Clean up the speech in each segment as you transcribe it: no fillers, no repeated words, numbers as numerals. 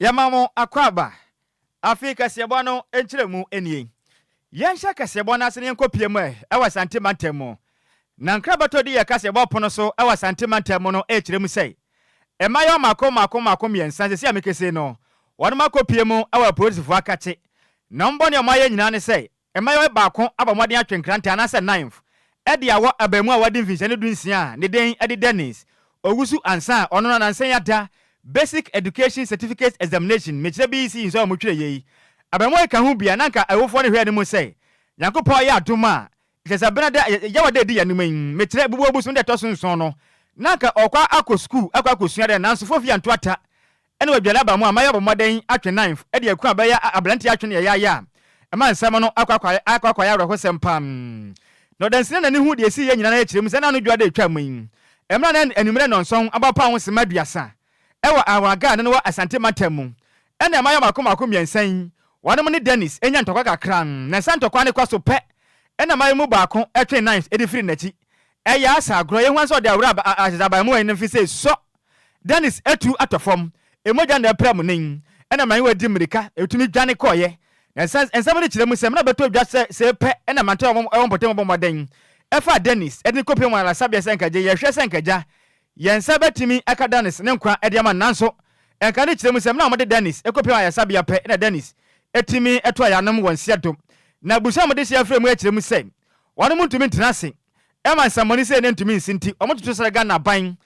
Yamamo akwaba. Afrika siabwano enchiremu enie. Yansha kasiabwana asene nkopiem ewa santimantemo. Na nkrabato di yakase bopono so ewa santimantemo no echiremu sei. Emayo mako miensa se amekese no. Wanu makopiem ewa police akache. Na mboni omaye nyina ne sei. Emayo baako abamwade atwenkrante anase 9th. Edi awo abamu awade mfinse dunsia ne den edi Dennis. Owusu ansa ono na nsen yada. Basic Education Certificate Examination mechire BC nso amotwire yei abamu eka hu bia nanka awofo ne hwe ne mo sei Yankopɔ ya adoma itesa benada yawade di yanuman mechire bubu so de toso nso no nanka okwa akọ school akosua de nanso fofi anto ata ene wadwala abamu amaye bomoden atwe 9th e de akua baya ablante atwe ne ya ema nsam no akwa ya rehosem pam no dansine na ne hu de esi ye nyina na ekire mu se na no dwade atwa mun emra na enumere no nson abapa ho sema duasa ewa awaga ne wo asante matemu ene mayo mako miensan wadom ne Dennis enya ntokwa kakran na santokwa ne kwaso pe ene mayo mu baako etwe 9th edi free nachi eya asa agro ye hwan so de awura azaba mu en fi so Dennis etu atofom emoja na prem nin ene mayo wadi mirika etumi dwane koye ensam ne kiremu sem na beto dwa se pe ene mante wo mpotem bomoden efa Dennis edi kopie mu ala sabia senkaje ye hwe senkaja yensa betimi aka Dennis ne nkwa ediama nanso enka ne kiremu sem na mo de Dennis ekopie wa yasabia pe na Dennis etimi eto ayanam wonsiatom na busa mo de sia frem ekiremu sem wonu mutumi ntenase ema nsamoni se ne ntumi nsinti omototo sere Ghana ban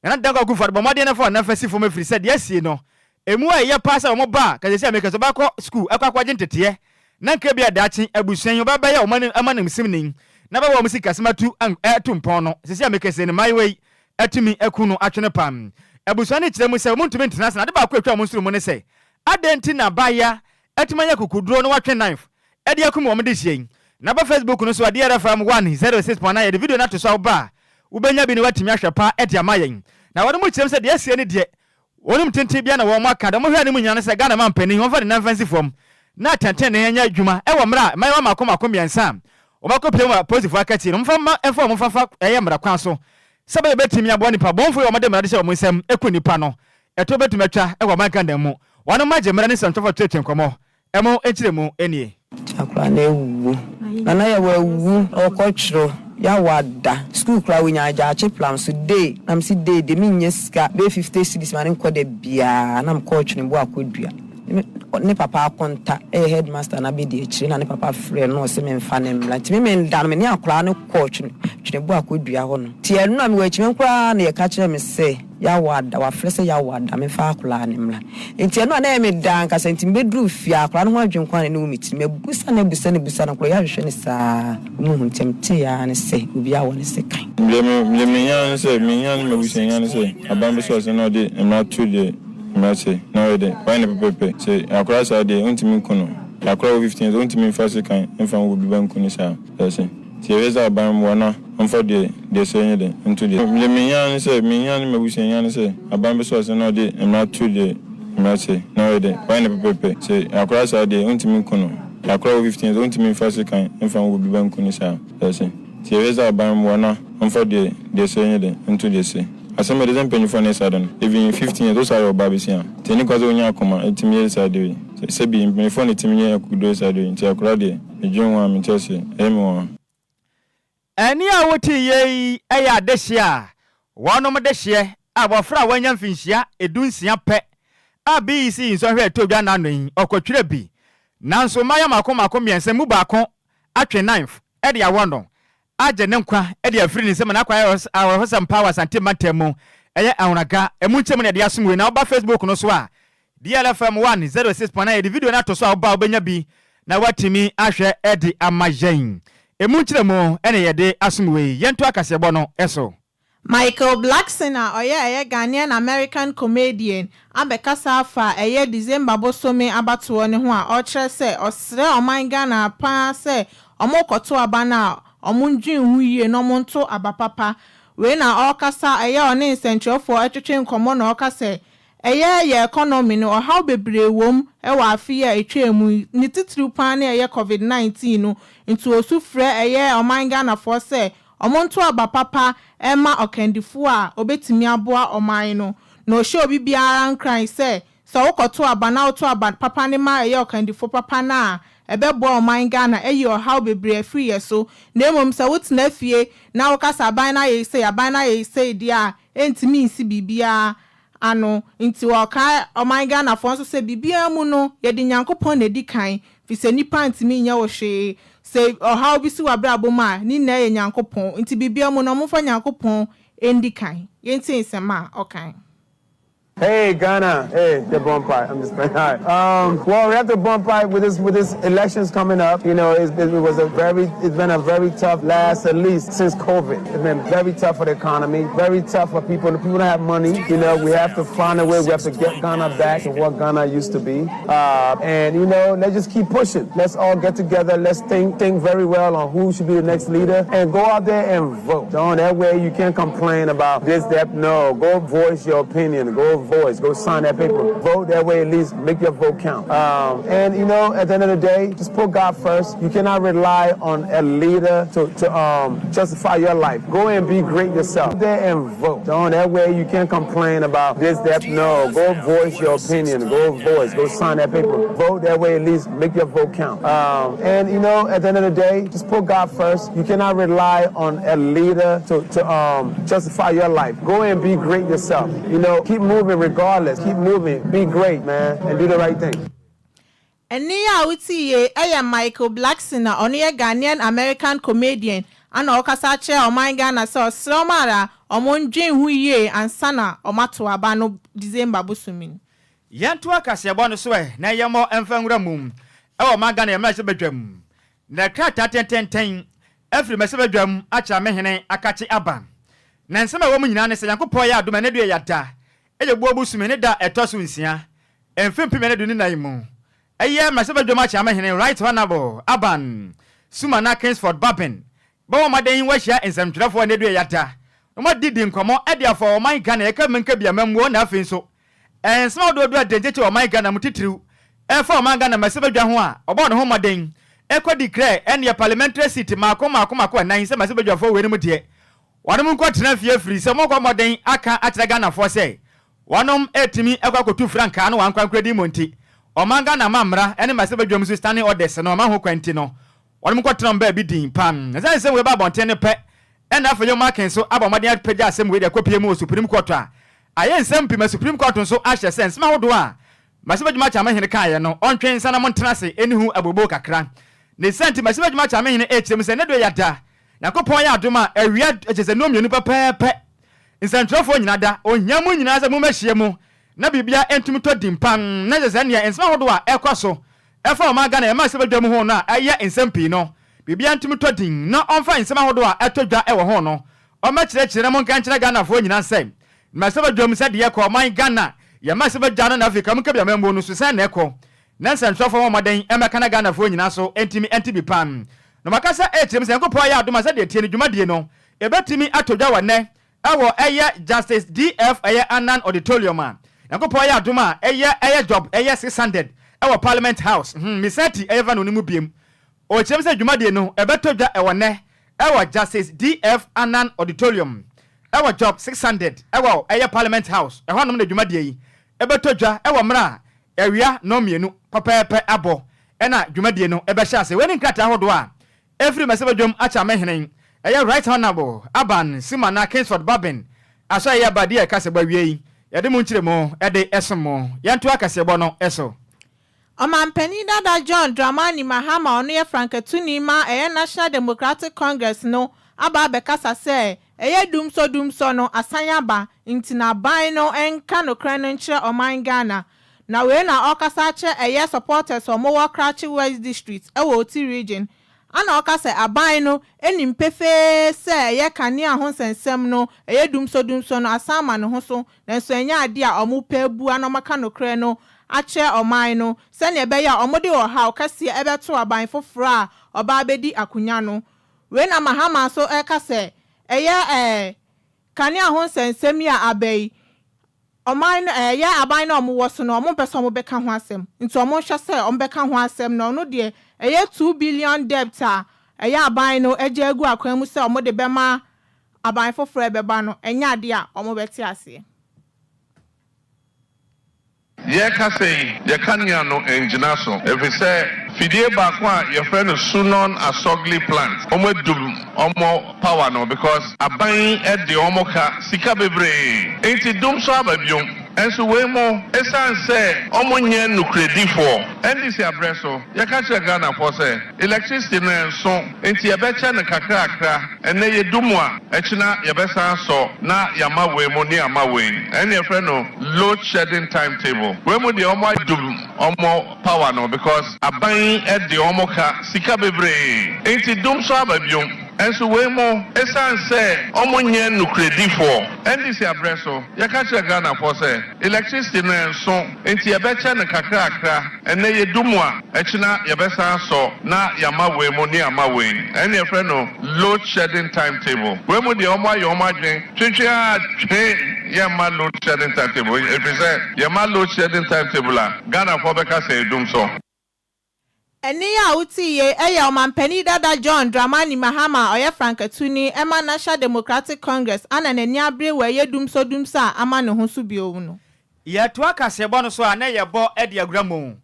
na dango gufo bo mode ne fo na fasi fo mafiri se de asie no emu a ye pasa omo ba ka se ameka so ba ko school akwa gentete na nka bia daachi abusuan ba ba ya omanim simnin na ba wo musika sematu etumpon no se ameka se ne maiwei atumi ekunu atwene pam abusuan ne kiremu se omontumi ntenase na de ba ko atwa mo nsuru mo ne se adenti na baya atumanya kukuduro no watwe 9th edi akumu omde hyen na ba Facebook no so ade DLFM 106.9 ye video na to so ba ubenya bi ne watimi ahwepa edi amayen na wonu mu kirem se de asie ne de wonu tenten bia na wo maka de mo hwe ne mu nyane se Ghana man pani ho fa de na fancy fom na tenten ne nya adwuma e wo mra mai mako miensa o makopie mu positive akati no mfa enfo mo fa eye mra kwan so sebe betimi abo nipa bonfo yo made mra de se mo nsem eku nipa no eto betumi atwa e wo maka dan mu wonu maje mra ne santofo twetwen komo emo ekiremu enie akwa na ewu na ya wewu okochiro ya wada school kra winya aja plan so day am si day de minye ska be 50 cedis man nko de bia na coach ne bo akodua ne papa akonta headmaster na be de ekire na ne papa friend no se me mfa ne mla ti me ndan me ne akra ne coach ne bo akodua ho no ti enu na me wa chime nkra na ye ka kire me se ya wada wa frese ya wada me fa akra ne mla enti enu na me dan ka senti me dru fia akra no ho adwenkwa ne umiti me busa na kro ya hwehwe ne sa mu huntemte ya ne se obi a woni se kan me yan se me yan me busa yan se abambe so se no de na to de Merci. No de. Why na pepe? Say akra sa de untimi kuno. Akra 15 untimi fast kan emfa wo bi ban kuno sa. Yes. Ti reza ban wona onfo de say de into de. Me yan say me yan me busa yan say abambe so se no de na to de. Merci. No de. Why na pepe? Say akra sa de untimi kuno. Akra 15 untimi fast kan emfa wo bi ban kuno sa. Yes. Ti reza ban wona onfo de say de into de say. Asema de zempenyu for ne sadon even 15 years those are your babisia teni kwazo onya akoma etimi ye sade se bi mpeni for ne timi ye akudo sade nti akura de edwon am ntese emi ani a woti ye eya dehia wonom dehie abofra wanya mfinhia edunsia pe abc nso hwe todwa na anon okotwire bi nanso maya mako miense mu baako atwe 9th e de awono aje ne nkwa e de afiri ni se na kwa awosam power sante matemu eye ahonaga emunchemu ne de asomwe na oba Facebook no so a DLFM 106.9 de video na to so a oba obenya bi na watimi ahwe e de amayen emunchemu ene ye de asomwe yento akasebo no eso Michael Blackson oye Ghanaian American comedian abekasa afa eye December bosome abatowo ne ho a o kire se osre oman Ghana pa se omokoto abana omunjin huye no monto abapapa we na okasa eye one nsentrofo atwetwe nkomo na okase eye ye economy no how bebre wom e wa afia etwemu ni titiri pan na eye COVID-19 no into osufre eye oman Ghana for se omonto abapapa ema okandifo a obetimi aboa oman no no show bibiara nkran se so wokoto aba na woto aba papa ne ma eye okandifo papa na ebebo oman Ghana eye how bebre free yeso na emom se wotena fie na wokasa aban na ye say dia entimi nsi bibia ano nti woka oman Ghana fo nso se bibia mu no ye de Nyankopon na di kan fi se nipa ntimi nya wo hwe se how bi si wabrabo ma ni na ye Nyankopon nti bibia mu no mo fa Nyankopon endi kan yenti nsema okan. Hey Ghana, hey the bonfire. I'm just playing. All right. Well, we have the bonfire with this elections coming up. You know, it's been a very tough last at least since COVID. It's been very tough for the economy, very tough for people. The people that have money. You know, we have to find a way. We have to get Ghana back to what Ghana used to be. And you know, let's just keep pushing. Let's all get together. Let's think very well on who should be the next leader, and go out there and vote. So that way, you can't complain about this, that. No, go voice your opinion. Go sign that paper. Vote that way, at least make your vote count. And you know, at the end of the day, just put God first. You cannot rely on a leader to justify your life. Go and be great yourself. Go there and vote. So that way, you can't complain about this, that. No, go voice your opinion. Go sign that paper. Vote that way, at least make your vote count. And you know, at the end of the day, just put God first. You cannot rely on a leader to justify your life. Go and be great yourself. You know, keep moving regardless. Keep moving. Be great, man, and do the right thing. Eni ya uti ye Michael Blackson na oni ye Ghanaian American comedian ana okasa che oman Ghana so sromara omondwen hu ye ansana omato aba no December bosumin. Yanto akase abo no so na yemo emfanwura mum e oman Ghana yemra se bedwam na krata tenten afri mese bedwam acha mehene akache aba na nsema wo nyina ne se Yakopon ya adoma ne du yata eje buobu sumene da etoso nsia emfempi mene du ni naimu eye maseba dwoma cha mahene right honorable aban sumana Kingsford Baben bawo maden wahia ensamtwerefo ne du yata no didi nkomo ediafo o man Ghana e ka menka bia mamwo na afin so ensema do adenjeche o man Ghana mutitiriu efa o man Ghana maseba dwa ho a obo no ho maden ekwa declare ene parliamentary seat mako nan se maseba dwafo we ni mudie wanum nko tena fie free se moko maden aka atira Ghana fo se wanom etimi ekwakotu franka no wankwankredi monti omanga na mamra ene masebe dwom so standing orders no ma ho kwanti no wanom kwotena mba bi din pam na say we ba bonte ne pe ena afayo makin so abomade apagya asem we de kopie mu Supreme Court a aye nsem pima Supreme Court so ahye sense ma hodo a masebe dwuma cha mahene kan ye no ontwen nsa na montena se enihu abobo kakra ne senti masebe dwuma cha mahene echim se ne do yada Yakopon ya adoma awia echese no mienu pepepe nsantrofo nyina da onyamu nyina za mu mahie mu na bibia entumi to dimpam na jese ne ensema hodo a ekwaso efa o maga na e ma se badwam ho no a aye ensampi no bibia entumi to din na onfa ensema hodo a etodwa ewo ho no o ma kire mo nkan kire Ghana fo nyina nsem ma se badwam se de ekọ man Ghana ya ma se badwa na Africa mu kabia mambo no so se na ekọ na nsantrofo mo moden e meka na Ghana fo nyina so enti pam no makasa etim se Yakopon ya adoma se de tie ne dwumadie no ebetimi atodwa wane awo eye Justice DF eye Anan Auditorium a Yakopon ya adoma eye job eye 600 awo Parliament House misati eye va no nimu biem o chem se dwumadie no ebetodwa ewo ne awo Justice DF Anan Auditorium awo job 600 awo eye Parliament House eho no na dwumadie yi ebetodwa ewo mra ewia no mienu papape abo ena dwumadie no ebehya se weni nkrata hodo a every mesebe dwom acha mehenen eye right honorable aban simana Kingsford Baben aso eye badia kase ba wiei yede mu nkyiremo ede esomo yanto akase bo no eso Omampani dada John Dramani Mahama ono ye Frankatuni ma eye National Democratic Congress no aba bekasa se eye dumso no asanya ba ntina ban no enka no kran no nkyere oman Ghana na we na okasa che eye supporters omo wo Krachi West District ewo Oti region ana okasa aban no enimpefe se eye Kanea ho sensem no eye dumso no asama no ho so na so enya ade a omo pebu anomaka no kran no ache oman no se ne be ya omode o ha okase ebeto aban foforo a oba bedi akunya no we na Mahama so ekase eye Kanea ho sensem ya abai oman ya aban no omo wo so no omo pese omo beka ho asem nti omo hwe se omo beka ho asem no no de eye 2 billion debt a eye aban no eje agu akwan mu se omo de bema aban foforo ebeba no enya ade a omo beti ase ye ka say ye kanya no engineer so if we say fidie baako a your friend Sunon Asogli plant omo dum omo power no because aban e de omo ka sika bebre enti dum so ababiom enso we mo esan say omo nye no credit for endi se abreso ye ka che Ghana for say electricity no enso enti ye be che ne kakra akra ene ye dum a echina ye be san so na yama we mo ni ama we ene your friend no load shedding timetable we mo de omo dum omo power no because aban e de omo ka sika bebre enti dum so ababiom enso we mo esan say omo nye no credit for endi se abreso ye ka che Ghana for say electricity no enso enti ye be che ne kakra akra ene ye dum a echina ye be san so na yama we mo ni ama we ene your friend no load shedding timetable we mo de omo ayo omo adwen twetwe ye ma load shedding timetable if you say ye ma load shedding timetable a Ghana for be ka say dum so Eni ya uti ye eya omampeni dada John Dramani Mahama oye Frankatuni ema National Democratic Congress ana neni abre we ye dumsa ama ne ho so bio no. Ye to akase bo no so ana ye bo e de agramu.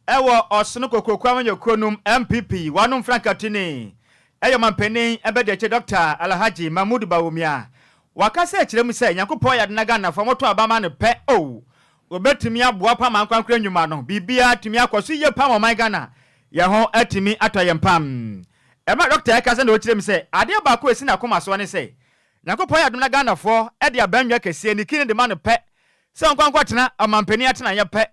Ewo osono kokokwa manyo kronum MPP wanum Frankatuni. Eya omampeni ebe de che Dr. Alhaji Mahmoud Bawumia. Wakase kiremu se Nyankopon ya de na Ghana fa moto abama ne pe o. Obetumi aboa pa mankwankra nwuma no. Bibia tumi akoso ye pa mo man Ghana. Ya ho atimi atoyempam ema doctor ekase na okirem se ade ba ko esi na koma so ne se Nyankopon ya dum na Ghana fo e de abanwa kese ni kini de ma no pe se nkwankwa tena amampani atena ye pe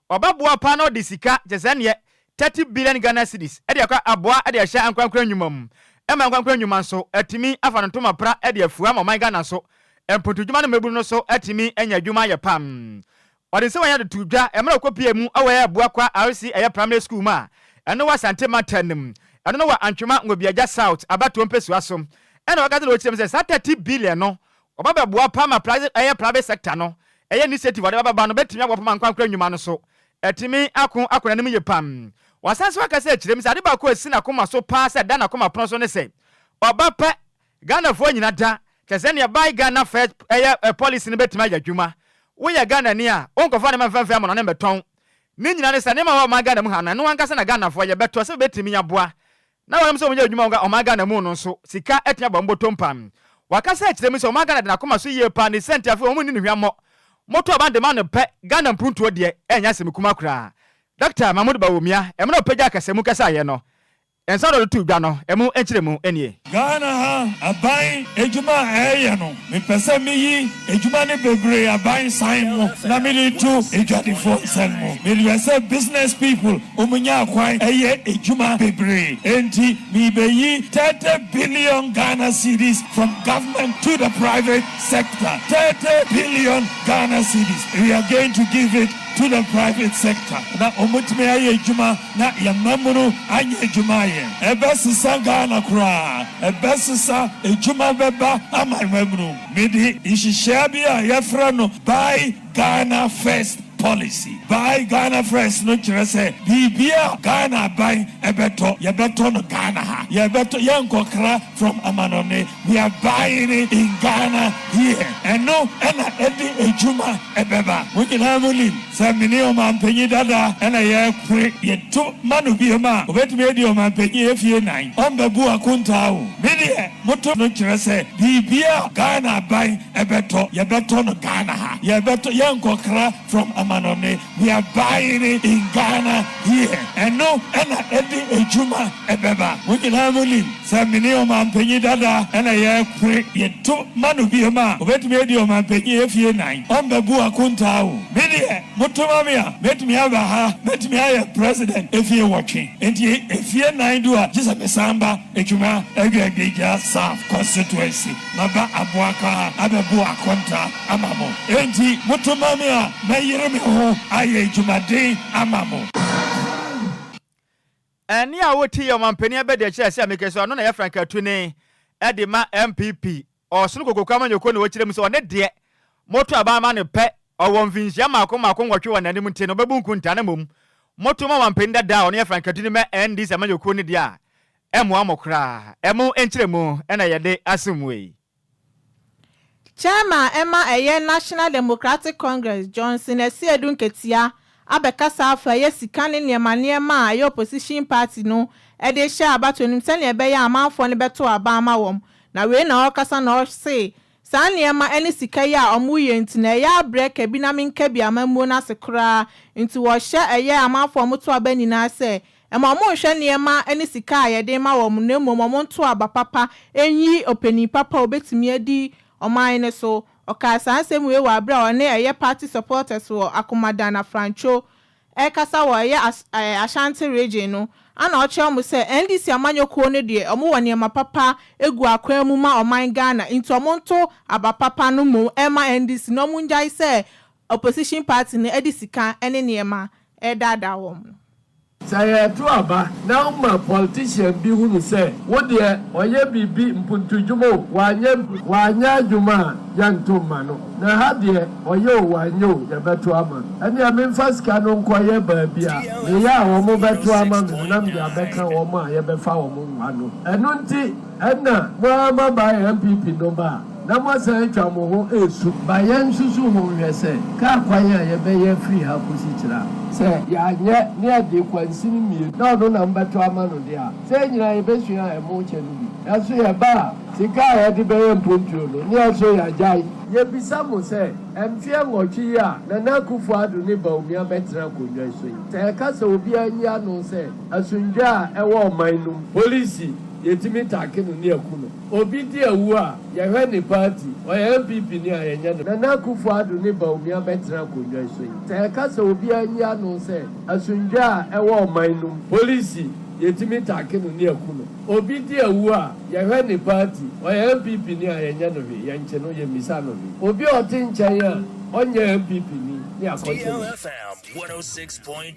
obabua pa na odi sika jese ne 30 billion Ghana cedis e de akwa aboa e de ahya nkwankwa nwumam ema nkwankwa nwuma so atimi afa no toma pra e de afua ma man Ghana so empotudwuma no meburu no so atimi anya adwuma ye pam odi se wanya de tudwa emra kopie mu awa aboa kwa RC eye primary school ma eno wa sante matanim eno wa antwema ngobiaja south abato mpesu asom eno wakati lo chirem se 30 billion no obaba boa pa ma private sector no eye initiative wade baba no betimi agbo pa nkwankwa nwuma no so etimi akona nim ye pam wasanse wakase chirem se ade ba ko esi na koma so pa se da na koma pon so ne se oba pe Ghana fo nyina da kese ne buy Ghana first eye policy ne betimi agadwuma wo ye Ghana ni a onkofa ne manfamfa mo no ne beton ni nyina ne sanema wa magana mu hana no wankasa na Ghana fo ye beto se betimi aboa na wam so munye adwuma o magana mu no so sika etia bamboto mpam wakasa akire mu so magana de na koma so ye pa ni center afo mu ni hwammo moto abande ma no pe Ghana mpuntuo de enya semikuma kura Dr. Mahmoud Bawumia emna opagya akasemu kasa ye no ensa do tu gba no emu enchire mu enie Ghana ha aban ejuma eye no me pese mi yi ejuma ne bebre aban sign mo na me ni tu ejadifo sen mo me say business people omunya akwan eye ejuma bebre enti mi be yi 30 billion Ghana cedis from government to the private sector 30 billion Ghana cedis we are going to give it to the private sector na omutime aye ejuma na yamamuru anye ejuma ye ebesisa Ghana kura ebesisa ejuma beba amamamuru midi ishishia bia yefra no buy Ghana first policy buy Ghana first no kire say bibia Ghana buy yebeto no Ghana ha yebeto yankokra from amanone we are buying it in Ghana here and no ena edi ejuma ebeba wikina mulim say mini o mampenyi dada ena ye kure ye to manu bi ma obetumi edi o mampenyi efie nan ombebu akunta o mini moto no kire say bibia Ghana buy yebeto no Ghana ha yebeto yankokra from we are buying it in Ghana here and no ena edi ejuma ebeba wikina mulim say mini o mampenyi dada ena ye kure ye to manu bi ma obetumi edi o mampenyi efie nan ombebu akunta o mini motomamia metumi abaha metumi aye president efie watching enti efie nan do a jisa mesamba ejuma egbeja south constituency maba aboaka abebu akonta amamo enti motomamia mayire ho aye ejumade amamo eni a woti yo mampani abede kire se amekeso no na ye Frankatuni e de ma MPP osunu kokokwa manyoko na wokire mu se one de moto abama ne pe owo mfinhia mako nwotwe wonani mu nte no bebu nkunta na mom moto ma mampani dada one ye Frankatuni me ND se manyoko ne dia emu amokra emu enchiremu ena yede asumwe Chairman Emma Eye National Democratic Congress Johnson Esiedun Ketia abekasa afa ye sika ne niema a ye opposition party no e de hye abato nim se ne be ya amanfo ne beto aba ama wom na we na okasa na o se saa niema ene sika ya omu ye ntina ya breka bi na menka bi amamu na sekra nti wo hye eye amanfo moto aba nyina se ema mo hwe niema ene sika ye de ma wom na mo monto aba papa enyi openi papa obetimi adi oman ne so okasa asem we wa bra one eye party supporters wo akomada na Francho kasa wo eye Ashanti region no ana oche omu se NDC amanyoko ne de omu wone ma papa egu akwan mu ma oman Ghana into omonto aba papa no mu ema NDC no mu njai se opposition party ne edisika ene niema dada wom say to aba now my politician bi hunu say wo de oye bibi mpuntujumo wanya juma yanto mano na ha de oye wanyo ya beto ama ene amemfa sika no nkoye baabi a ne ya wo mo beto ama no na me abeka wo ma ye befa wo mo mano eno nti enna mo ama ba MPP no ba na mo say twa mo ho esu ba yan susu ho hwese ka kwanya ye be ye free ha kusikira say ya nye ne ade kwansini mi na no na mbeto ama no dia say nyina ye be sua e mo che no bi aso ye ba sika ya de be ye mpontuo no ne aso ya jai ye bisa mo say emfie ngotwi ya na kufu adu ne ba omi abetra konwa so yi say ka say obi anya no say asunja e wo omanum police yetimi takenu ne akuno obi di awu a ye hwe ne party o MPP ni ayenya no na kufu adu ne ba omi abetra konwa so yi say ka say obi anya no say asunja e wo omanum police yetimi takenu ne akuno obi di awu a ye hwe ne party o MPP ni ayenya no ye nche no ye misa no obi otinchen ya onye MPP ni akoche DLFM 106.9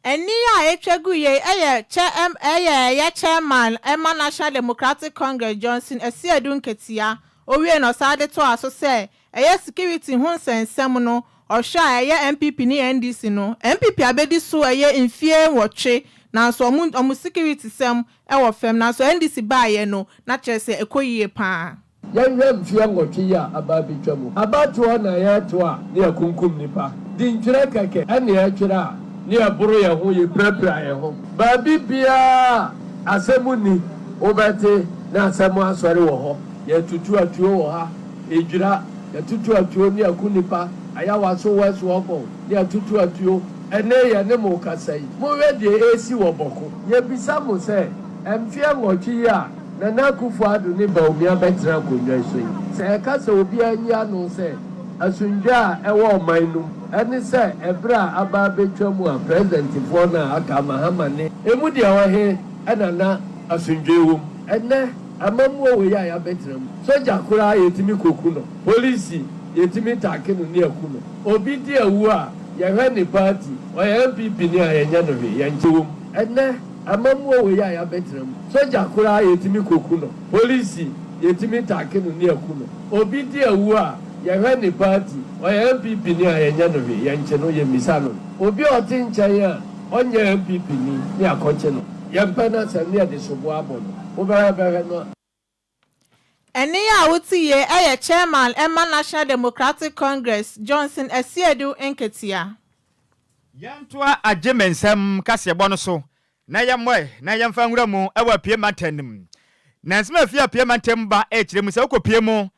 eni a etwegu ye eye chairman Emma National Democratic Congress Johnson Esiedu Nketia owie no sade to aso se eye security hu nsensem no ohwa eye MPP ni NDC no MPP abedi so eye mfie wotwe na so omu security sem wo fem na so NDC ba ye no na kyerese ekoyie pa yɛhwɛ mfia ngɔtwe ya aba bitwa mu abatoɔ na yɛto a ne akunkum nipa di ntwerɛ kɛkɛ ɛne ɛtwerɛ a ne ɛboro yɛ ho yɛ pirapira yɛ ho baabi biara asɛmu ni wobɛte na asɛmu asɔre wɔ hɔ yɛtutu atuo wɔ ha ɛdwira yɛtutu atuo ne aku nipa ayawa so wɛso ɔbɔ ne yɛtutu atuo ɛne yɛ ne mo kasa yi mohwɛ deɛ ɛsi wɔ bɔko yɛbisa mo sɛ mfia ngɔtwe ya na kufu adu ne ba omi abetra konwa so yi se ka se obi anya no se asunja e wo omanum ene se ebra aba betwa mu a president fo na aka mahama ne emu de wa he na asunja wom ene amamu we ya betra mu soja kura yetimi koku no police yetimi take no ne aku no obi di awu a ye hwe ne party o MPP ni ayenya no we yanche wom ene amamu we ya betra mu soja kura yetimi koku no police yetimi take no ne aku no obi di awu a ye hwe ne party o MPP ni ayenya no we yanche no ye misa no obi otinchen a onye MPP ni ne akoche no ye mpana sam ne de sobo abo no obara bere no eni a wotiye eye chairman Emma National Democratic Congress Johnson Esiedu Nketia yantoa agyemensem kasebo no so na yamwe na yamfa nwura mu ewa pie matanim na nsema afia pie matam ba ekire mu se ukopie mu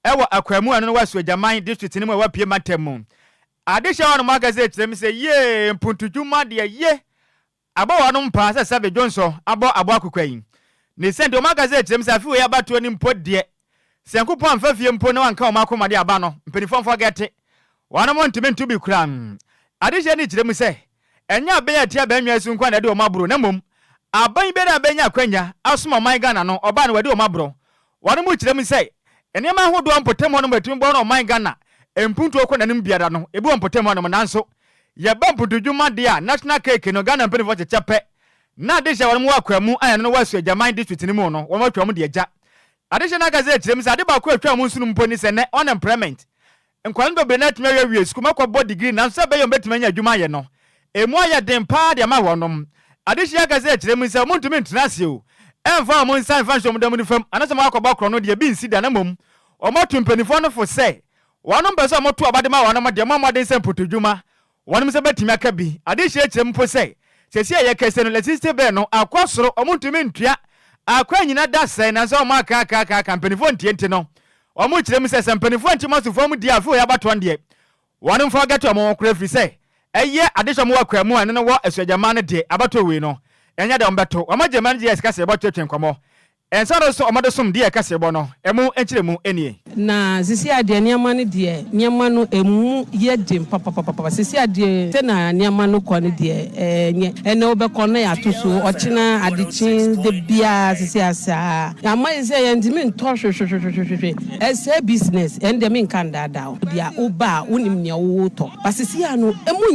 ewa akwamu anu no waso agyaman district ni mu ewa pie matam adehya wanu magaze ekire mu se ye mpuntudwuma de ye abo wanu mpa se Sabe Johnson abo akokwan ne sende magaze ekire mu se afi we abato ni mpo de senkupo amfa fie mpo na wanka o makoma de aba no mpenifomfo gete wanu mo ntime ntubi kuran adehya ni ekire mu se enya benya tia benwa su nkwa na de o mabro na mom aban be na benya kwanya asoma man Ghana no oba na wade o mabro wano mu kirem sei enema hodo ampotem no matumi bo no man Ghana empuntu okọ nanim biara no ebi ampotem no nanso ye ba mputudwuma de a national cake no Ghana mpeni fo chechepe na de hye wano mu akwamu aya no wasu agyaman district ni mu no wo matwa mu de agya ade hye na gaze kirem sei ade ba ko atwa mu nsunu mponi se ne unemployment enkwalendo do be na tuma wie school makọ degree nanso be yo betuma nya adwuma ye no emu aye den pa de ma wonom adehia gaze akire mu nsa muntumi ntenase o emfa mo nsa emfa nsom dam ni fam anase ma akọba kro no de bi nsi da na mom o motu mpanifo no fo se wonom be so motu abade ma wonom de ma den se mpotodwuma One must bet me cabi. I did share them for say. Says here, Cassano, let's see Beno, a quassro, a muntimintia, a crying in a dust, and as all my company for Tientino. Or much them says some penny for months to form dear for about 1 year. One of forget a more crafty say. A year additional more cremo and no what as a man a day about to win. And yet on battle, a major man is cast about church and come. And so also a mother some dear Cassebono, a more entry any. Na sisi ade niama ne de niama no emu ye dim papa sisi ade te na niama no kɔ ne de nye ene obekɔ na ya to so ɔkyena adekyin de bia sisi asa ama ise ye ndimi ntɔ hwehwehwehwehwe ese business ende me nkan dada dia oba unim ne wo tɔ basisi ya no emu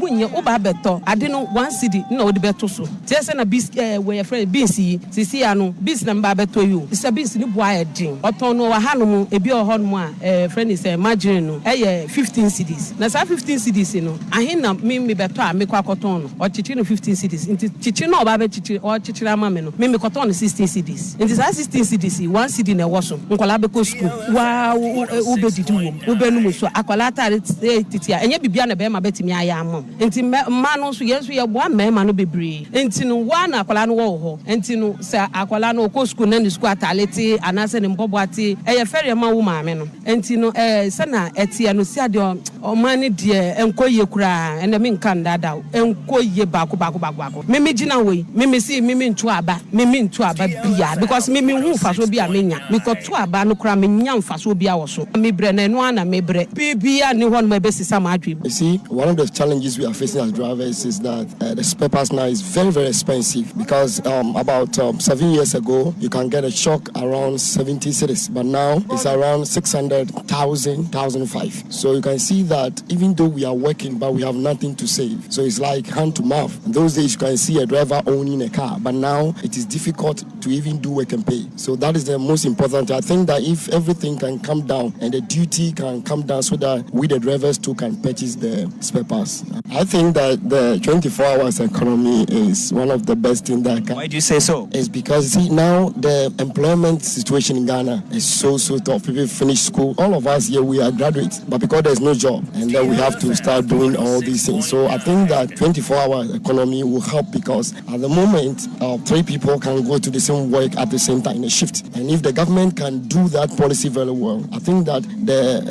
nye oba beto ade no 1 cedi na odi beto so te se na bis we your friend bis sisi ya no bis na mba beto you isa bis ni boa ye din ɔtɔn no wa hanom ebi ohon mo a friend is margin no 15 cedis na sa 15 cedis no ahin na me beto a me kwa koton no o chichi no 15 cedis nti chichi no oba be chichi o chichi ama me no me koton no 16 cedis nti sa 16 cedis 1 cedi na wo so nkola be ko school wa u be didi wo u be no so akola tare titia enye bibia na be ma betimi aya am nti ma no so yeso ye bo ma no bebre nti no wa na akola no wo ho nti no sa akola no ko school na ni school ataleti anase ne mboboati eye fere ma wo maame no enti no sana etia no sia de o mani de enkoye kura ene me nkan dada enkoye bako mimi gina we mimi si mimi ntu aba bia because mimi hu faso bia menya me koto aba no kura menya mfaso bia wo so me bre na eno ana me bre bibia ni hon ma be sisa ma adwe. You see, one of the challenges we are facing as drivers is that the spare parts now is very, very expensive because about 7 years ago you can get a shock around 70 cedis, but now it's around 600,000, 1,005. So you can see that even though we are working, but we have nothing to save. So it's like hand to mouth. In those days, you can see a driver owning a car, but now it is difficult to even do work and pay. So that is the most important. I think that if everything can come down and the duty can come down so that we, the drivers too, can purchase the spare parts. I think that the 24 hours economy is one of the best things that can. Why do you say so? It's because, see, now the employment situation in Ghana is so tough. People finish school. All of us here, we are graduates, but because there's no job, and then we have to start doing all these things. So I think that 24-hour economy will help because at the moment, 3 people can go to the same work at the same time in a shift. And if the government can do that policy very well, I think that the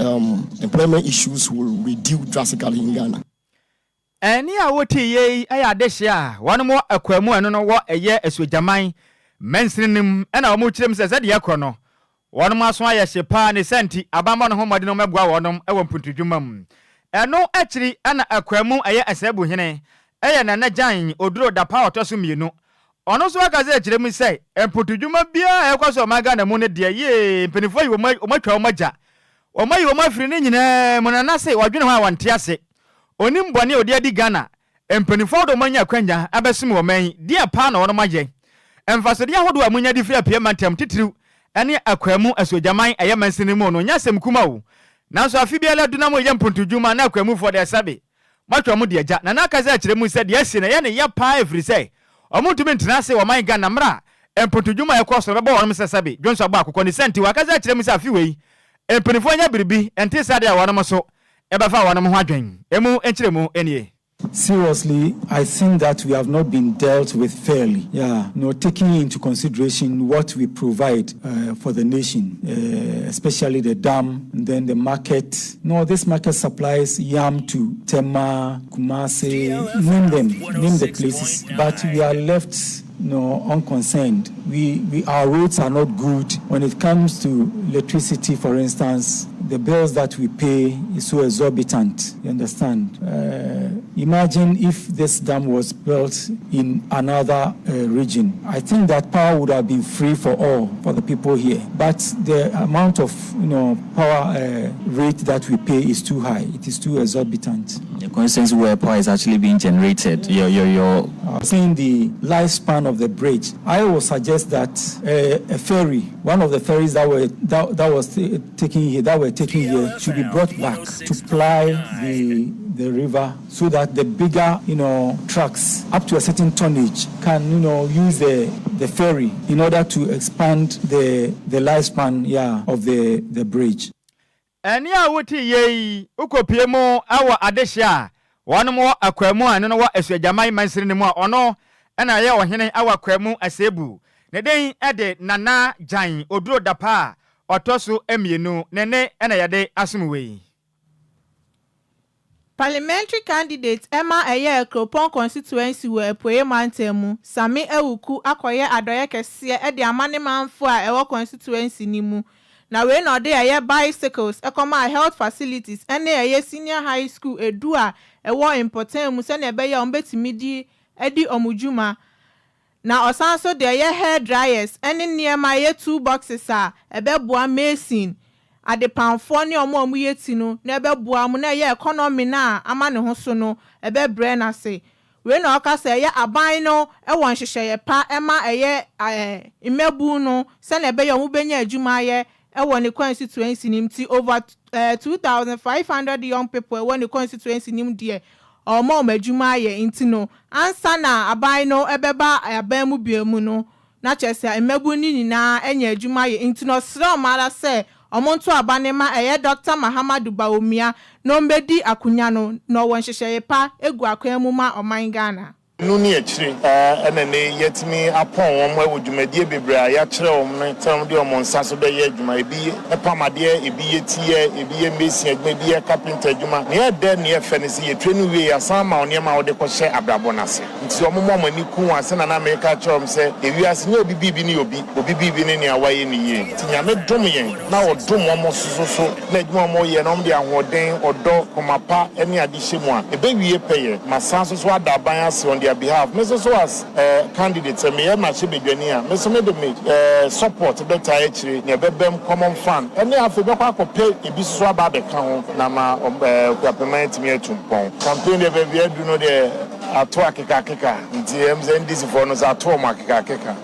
employment issues will reduce drastically in Ghana. Any awoti ye ayadeshia one more akwemu eno no wo eye eswajaman mensinim ena omo chirem se de yakono one more so aye shepa ne senti abamba no homade no meboa wonom ewo mputudwumam eno akiri ana akwemu eye asebu hene eye na najan oduro da power to so mienu ono so aka se chirem se emputudwuma bia ekwaso maga na mu ne de ye mpenifo yi omatwa omaja omayi omafiri ne nyina munana se wadwene ho awante ase onim bone odi adi Ghana empenifo do manya kwanya abesim wo man dia pa na wono magye emfasode ahodo amunya di fia pia mantem titiriw ene akwamu asogyaman eye mansinimu no nyasem kuma wo nanso afibia la dunamo ye mpontudwuma na akwamu for the sabe matwa mu de agya na nakaza akire mu se de asi na ye ne ya pa every say omuntumi ntena se wo man Ghana mra empontudwuma ye kɔ so beba wono se sabe dwonso agba akokɔ ne senti wakaza akire mu se afiwei empenifo nya biribi ente sade a wono so ebafa wono ho adwen emu enchire mu enie. Seriously, I think that we have not been dealt with fairly. Yeah, taking into consideration what we provide for the nation, especially the dam and then the market. No, this market supplies yam to Tema, Kumasi, name the places. But we are left unconcerned. Our roads are not good. When it comes to electricity, for instance, the bills that we pay is so exorbitant. You understand? Imagine if this dam was built in another region. I think that power would have been free for all, for the people here. But the amount of power rate that we pay is too high. It is too exorbitant. The constance where power is actually being generated. Seeing the lifespan of the bridge, I will suggest that a ferry, one of the ferries that were taking here, should be brought back to ply the river so that the bigger trucks up to a certain tonnage can use the ferry in order to expand the lifespan of the bridge. Eni awuti ye ukopiemo awa adesha one mo akwamu ane no wa asuajaman mansiri ne mu a ono na ye ohene awa akwamu asebu ne den ede nana jan oduro dapa otoso emienu nene na yade asumwe. Parliamentary candidate Emma Eye Kropon constituency we Epoye Mantemu Sammy Ewuku akoye adoye kese e de amane manfo a ewo constituency ni mu na we no de eye bicycles ekoma health facilities ene eye senior high school edu a ewo important mu se na ebe ya ombetimi di edi omujuma na osanso de eye hair dryers ene niema ye 2 boxes a ebe boa mason ade panfo ne omo yeti no na ebe boa mu na ye economy na ama ne ho so no ebe bre na se we na okasa ye aban no e won hyehyeye pa ema eye imebu no se na ebe ye omo benya adwuma ye e won ne constituency nim ti over 2500 young people e won ne constituency nim de omo adwuma ye intino ansa na aban no ebeba aban mu biamu no na chese imebu ni na enya adwuma ye intino sra mara se omonto abanema eye Dr. Mahamadu Baomia no mbedi akunya no won hyehyeye pa egu akwan mu ma oman Ghana Nuni echiri enene yetimi apon won awudwumadie bebre a ya kire won ne tam de omon saso be ye adwuma ebi epamade ebi yetie ebi ye mesi adwuma ebi ye carpenter adwuma ne ye de ne ye fenisi ye trenu we asan ma onia ma wode ko hye abrabo nase nti omomo mani ku ase na America chom se ewi ase ne obi bibi ne obi bibi ne ne awaye ne ye nti nyame dom yen na odom omo soso na adwuma omo ye na omde ahoden odo komapa ene ade hyemu a ebe wiye peye masanso so adaban ase on their behalf Mr. So as candidates me ma chebedwani Mr. me support Dr. Agyei ne bebem common fund ene afi be kwa kope ebi so aba be kan ho na ma kwapement me atumpon campaign de be adu no de ato akeka nti MZNDC for no ato makeka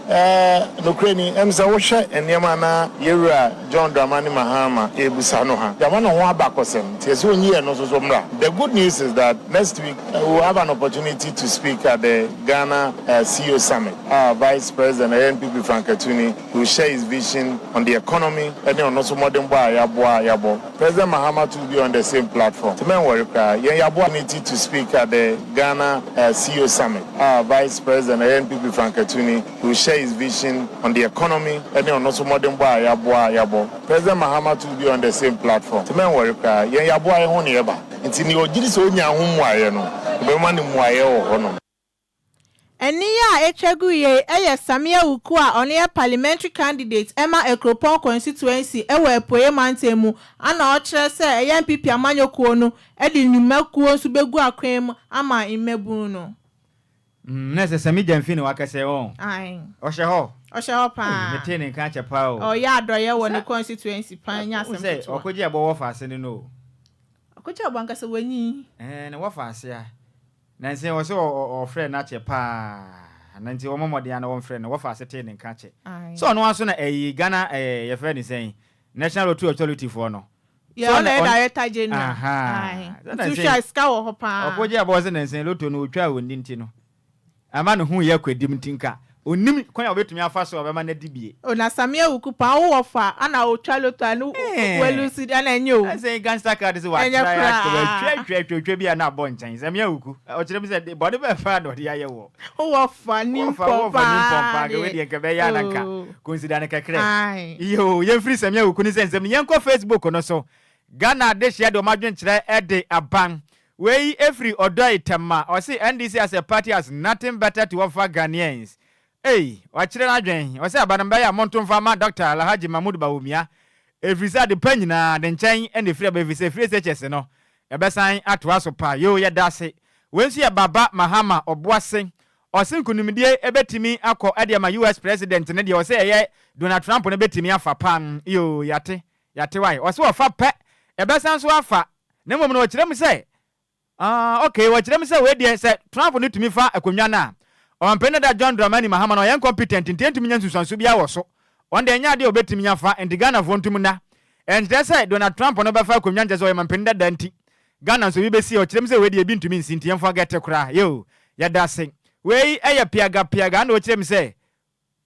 no kreni emza wo hwe enema na yewura John Dramani Mahama ebusa no ha yama no ho abakosem nti ese onyi no so mra. The good news is that next week we will have an opportunity to speak at the Ghana CEO Summit. Our Vice President NPP Frankatuni will share his vision on the economy and on also modern yabo. President Mahama will be on the same platform. To men worry yabo need to speak at the Ghana CEO Summit. Our Vice President NPP Frankatuni will share his vision on the economy and on also modern yabo. President Mahama will be on the same platform. To men worry yabo I hon yeba. Nti ni ogiri so nya ho muaye no. Be ma ni muaye wo ho no. Eniya echegu ye eye Sammy Ewuku a one parliamentary candidate Emma Ekropon constituency ewe Epoye Mantemu ana o kire se eye MPP amanyokuo no e di nwumakuo nso begu akwem ama imebu no. Nese Sammy Jamfini wakase won. Ai. Ohye ho pa. Mete ne kan chepa o. O ya adoye wo ne constituency pan nya asem. Say okoji abo wo fa ase ne no. Okoji abo ankase wanyi. Ne wo fa ase a. Nansi wo so o friend na chepa. Nanti wo momode ya na wo friend wo fa ase te ne kan che. So no aso na Ghana ye friend say National Lottery Authority for no. So na director general. Aha. Social ska wo pa. Okoji abo se nansi lotto no otwa woni nti no. Ama no hu ye kwadim tinka. Onim kwanya obetumi afa so obema na dibie. O na Sammy Ewuku pa wo fa ana otwa lotto anu welusi ana nyo. I say gangster card is what try bi ana bo nchan. Sammy Ewuku. O kire mi say body be fa do de aye wo. Wo fa ni pompa. Ge we de nke be ya na nka. Consider na kakre. Yo, ye free Sammy Ewuku ni say nsem yen ko Facebook no so. Ghana de share do madwen kire e de aban. We every odo itema. O say NDC as a party has nothing better to offer Ghanaians. Hey, wachire na dwen. O say abanamba ya monton fama Dr. Alhaji Mahmoud Baomia. Every side the pen na the nchen and the free be say free churches no. E be san atoa so pa yo ya dase. Wensu ya baba Mahama oboase. O sin kunumdie e betimi akọ ade ma US president ne de o say ye Donald Trump ne betimi afa pan. Yo yate why. O say o fa pe e be san so afa. Ne mom no o kire me say okay, o kire me say we de say Trump no tumi fa akonwa na. On penada John Dramani Mahama no yen competent intentumi nya nsusanso bia wo so. On de nya de obetumi nya fa and Ghana vontum na. And they say Donald Trump no be fa akonwa nje so yen penada danti. Ghana so bi be si o kirem say we de bi ntumi nsinti yen forget kra. Yo, ya dasen. We eye piaga na o kirem say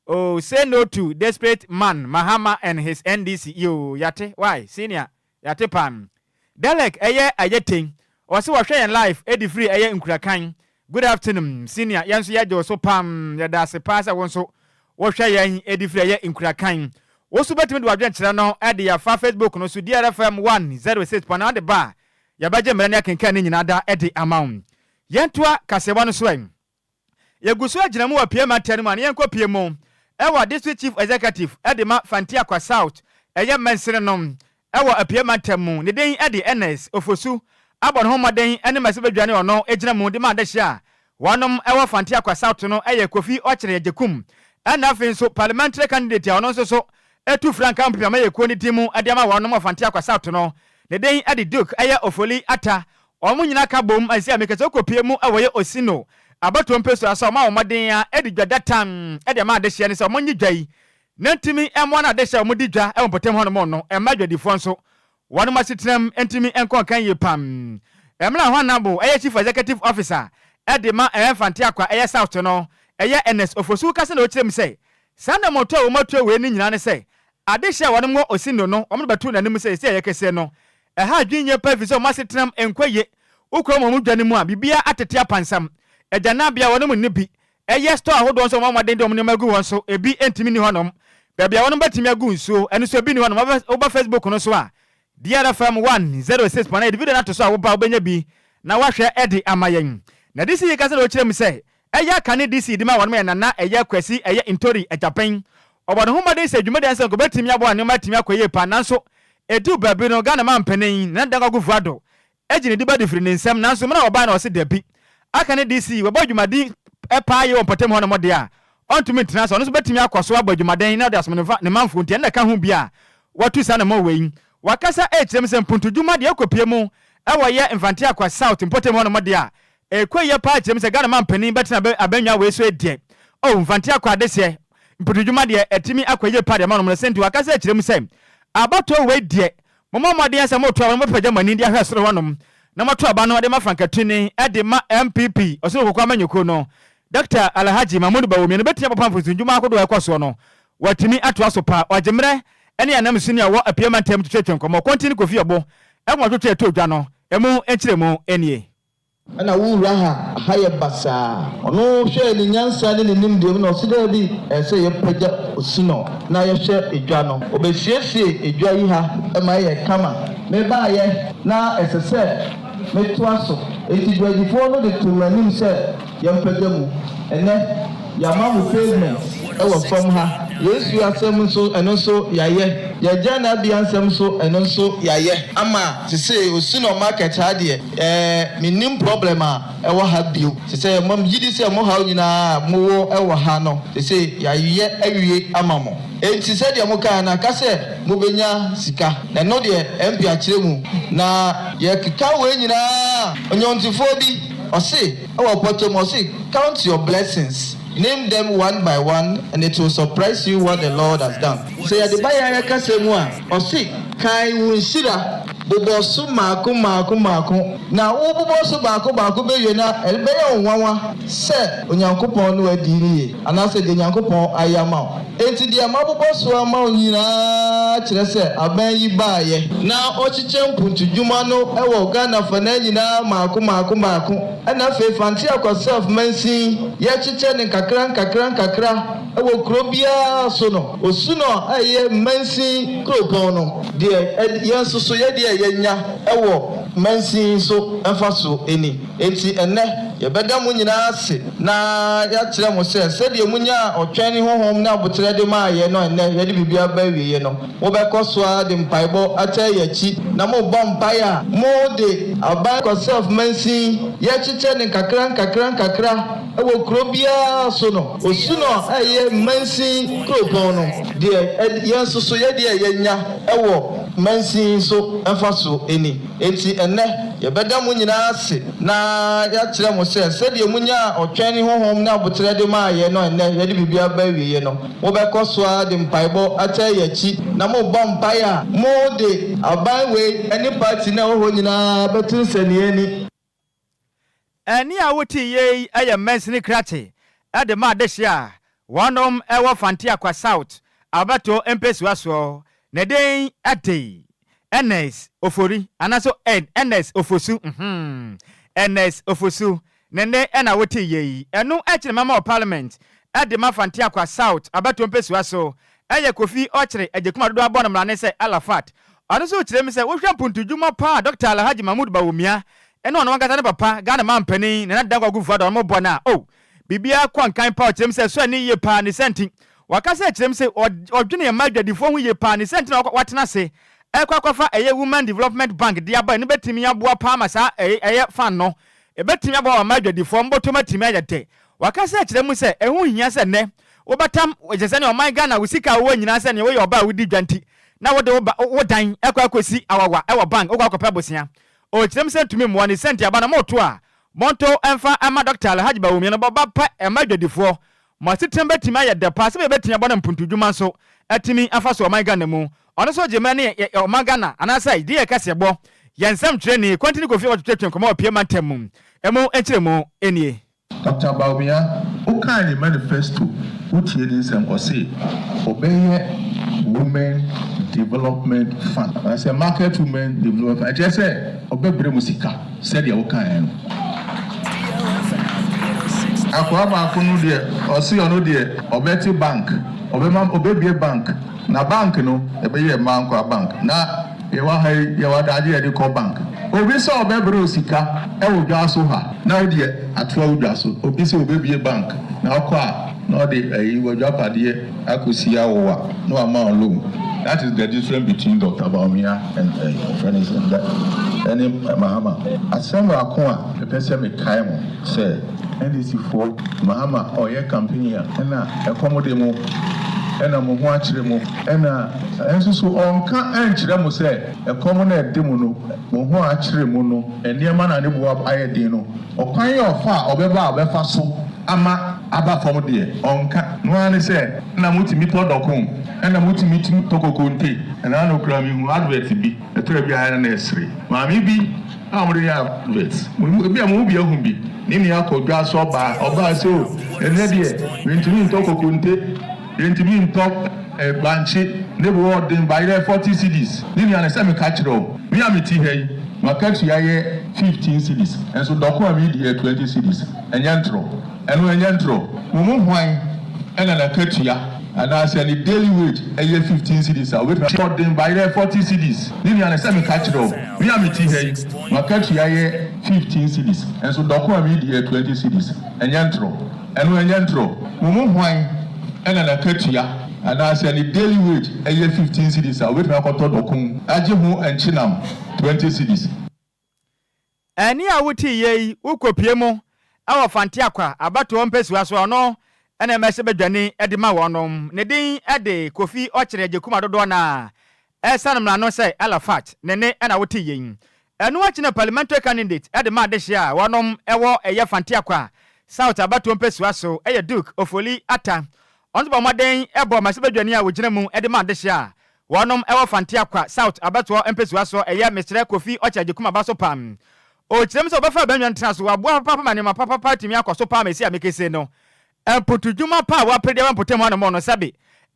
oh say no to desperate man Mahama and his NDC. Yo, yate why senior yate pan. Dalek eye ayeten. Wase wa hwe live edi free eye nkurakan. Good afternoon senior yanso ya jo so pam ya da se pasa wonso wo hwe yan edi free eye nkurakan. Wo so betimi de wadwen kire no ede ya fa Facebook no so DLFM 106.9 de ba. Ya baje mrani akenkan ni nyina da ede amount. Yentoa kaseba no so en. Yegusu agina mu wa PM atani man yenko PM ewa district chief executive ede ma Fantia kwa South eye mensere nom ewa PM atemu ne den ede NS ofosu abon homaden ene masebedwane ono egina mu de ma adehia wanom ewa Fantia kwa South no eye Kofi Okere Yekum ena afin so parliamentary candidate ono so etu franka mpia ye koni timu ade ma wanom Fantia kwa South no ne den ede Duke eye Ofoli Ata omu nyina ka bom asi amekese okopie ewoye Osino abato mpeso asa ma omaden ya edi dwada tam ede ma adehia ne se omonyi dwai nantimi emo na adehia omudi dwa e wopotem hono mo no e ma dwadifo nso wanu masitram entimi enkon kan ye pam emla hwanabo eye chief executive officer ede ma Fantia kwa eye South no eye NS ofosu kase na okirem se sanda moto wo moto we ni nyina ne se adehia wanu mo Osino no omo betu na nim se eye kese no ha dwinye pa fiso masitram enkwaye ukro mo mudwane mu a bibia atete apansam ejana bia wonu mu bi eye store ahodo nso mo maden dom ne magu won so ebi entimi ni honom bia wonu betimi agu nsuo eno so bi ni honom oba Facebook no so a DLFM 106.9 video na to so a wo ba obenya bi na wahwe edi amayen na disi yi kase do kirem se eye kane disi di ma wonu me na eye kwasi eye intori ejapen obodo ho maden se dwumade anse ko betimi abo anu matimi akoye pa nanso edu babi no Ghana man penin na daga gu vuado ejini di ba difiri ne nsem nanso me na oba na o se dabi aka ne DC we ba dwumadi epa ye wonpotem ho no mode a ontumi tena so no so betimi akoso abadwumaden na das ne manfo ntia na ka ho bia watu sa na mo weyin wakasa echrem se mpuntu dwumade akopie mu ewo ye Fantia kwa South mpotem ho no mode a ekwaye pa echrem se Ghana man penin betina abanwa we so edie Fantia kwa dese mpuntu dwumade etimi akwaye pa de ma no mo senti wakasa echrem se abato we die momo mode ansa mo to a mo pagya mani dia hwe soro honom na mato aba no de ma frankatuni ede ma MPP osoro kokwa manyoko no Dr. Alhaji Mahmoud Bawomi no betia papa mfusu ndwuma akodo ekwaso no watimi ato asopa wajemre ene anam suni awo apiema ntem twetwen komo kontini Kofi obo enwa twetwe to dwa no emu enchiremu enie ana wura ha ye basa ono hwe ni nyansa ne nim dem no sida bi ese ye pagya Osino na ye hwe edwa no obesiesie edwa yi ha ma ye kama me ba ye na esese meto aso enti dwadifo no de to manim se ye pagya mu ene ya ma mu pavement ewo fam ha Yesu asem so eno so yaye ya jana bi ansem so eno so yaye ama se say Osino market ha de minim problem a ewo ha bio se say mom yidi se mo ha nyina mo wo ewo ha no se say yaye awie ama mo enti se de mo kan na ka se mo benya sika na no de MP a kire mu na ye kika we nyina onyontifo bi o se ewo poto mo se count your blessings. Name them one by one, and it will surprise you what the Lord has done. So ya the buyer kasemwa or see kai winsira bobosu mako na wo bobosu bako be yena elbe ya onwanwa se onyankopon no adiri anase de nyankopon ayama enti de ama bobosu ama onyina kire se aban yi baaye na ochiche mpuntu dwuma no ewo Ghana fana nyina mako ana fe Fantia kwa self mensi ya chiche ne kakran ewo krobia so no Osino aye mensi kropon no de yenso so ye de yenya ewo mensi so emfaso eni enti enne ye beda mu nyina ase na ya kire mo se de munya otwani honhom na abotre de ma ye no enne ye de bibia ba wiye no wo be koso a de mpaibo ata ye chi na mo bom mpaya mo de aban ko self mensi ye chiche ne kakran ewo krobia so no Osino aye mensi kropon no de yenso so ye de yenya ewo mensi so emfaso eni enti enne ye beda mu nyina ase na ya kire mo se de munya otwani honhom na abotre de ma ye no enne ye de bibia ba wiye no wo be koso a de mpaibo ata ye chi na mo bom paya mo de aban we any party na ho nyina betu sani eni eni a woti ye aye mensini krate ade ma adehia wanom ewo Fantia kwa South abato empesu aso ne den ade Ns ofori anaso Ns ofosu Ns ofosu nene ena woti ye enu echire mama of parliament ade mafante akwa south abatompesuwa so eye kofi ochire ejekuma dodo abona mrane se alafat ano so chire mi se wo hwa mpuntudwuma pa Dr. Alhaji Mahmoud Bawumia eno ono wangata ne papa Ghana mampani ne na dagwa gufu do mo bona bibia kwankan pa chire mi se so ani ye pa ne senti wakase chire mi se odwene ye madwadifo hu ye pa ne senti na watena se ekwakofa eye women development bank dia ba ne betimi aboa pa masa eye fan no ebetimi aboa madwadifo mboto matimi ayete wakase chire mi se ehu hia se ne wobatam ejese ne o man Ghana wusika wo nyina se ne wo ye oba wudi dwanti na wo de wo dan ekwakosi awawa ewo bank okwakopa bosia o chirem se tumi mo ne senti aba na moto a monto emfa ama Dr. Alhaji Bawumia no baba pa emadwadifo mo sitem betimi ayede pa se betimi aba na mpuntudwuma so atimi afa so o man Ghana mu ono so je mane o man Ghana anasa die kase bo yensem training continue go fi otwetwe komo opie mantem emu enchiremu enie Dr. Bawumia o kan manifesto utie ni nsem o say obeye women development fund as a market women development fund just say obebre musika said ya o kan akwa ba kunu de o say ono de obeti bank obebie bank na bank no ebeye man kwa bank na yewa hai yewa daje ya de ko bank obi so obebre osika e wo dwa so ha na de atwa wo dwa so obi so obebie bank na akwa no de ayi pade akosi awowa no amount loan. That is the difference between Dr. Bawumia and friends and that any Mahama asem akon a person me kai mo say NDC4 Mahama oye campaign na ekomode mo ena mo ho akire mo ena enso so onka enchire mo say ekomo na edemu no mo ho akire mo no eniema na ne bo ayedin no okwan ye ofa obeba obefa so ama aba from there onka no ani say na mutimi podokun ena mutimi tokokonte ena no kra mi hu advert bi etra bi ayana na esre maami bi amuri ya advert bi amu bi ahun bi nini akodwa so oba se o ene de mutimi tokokonte mutimi ntop banchi ne bo den by 40 cedis nini ana say me catch ro mi amiti hey market ya ye 15 cedis enso doko ami di 20 cedis enyantro enu enyantro mumu hwan ena na katua ana say the daily wage eye 15 cedis a we short them by 40 cedis nini ana say me catch ro mi amiti hey market ya ye 15 cedis enso doko ami di 20 cedis enyantro enu enyantro mumu hwan ena na katua ana say the daily wage eye 15 cedis a we akoto dokun aje hu enchinam 20 cedis eni awuti yei ukopie mu awo fante akwa abato mpesua so no ena mese bedwane edima wonom ne din ede kofi ochire jekuma dodo na esan mra no say alafat nene ena wuti yei enu achine parliamentary candidate edima adehia wonom ewo eye fante akwa south abato mpesua so eye duke ofoli ata onto ba maden ebo mese bedwane a wogina mu edima adehia wonom ewo fante akwa south abato mpesua so eye mestre kofi ochire jekuma baso pam o chirem so obefa banwan traso wabo papa mane ma papa party mi akoso pa mesi amekese no empotudwuma pa wa pede wa potem wana mo no sabe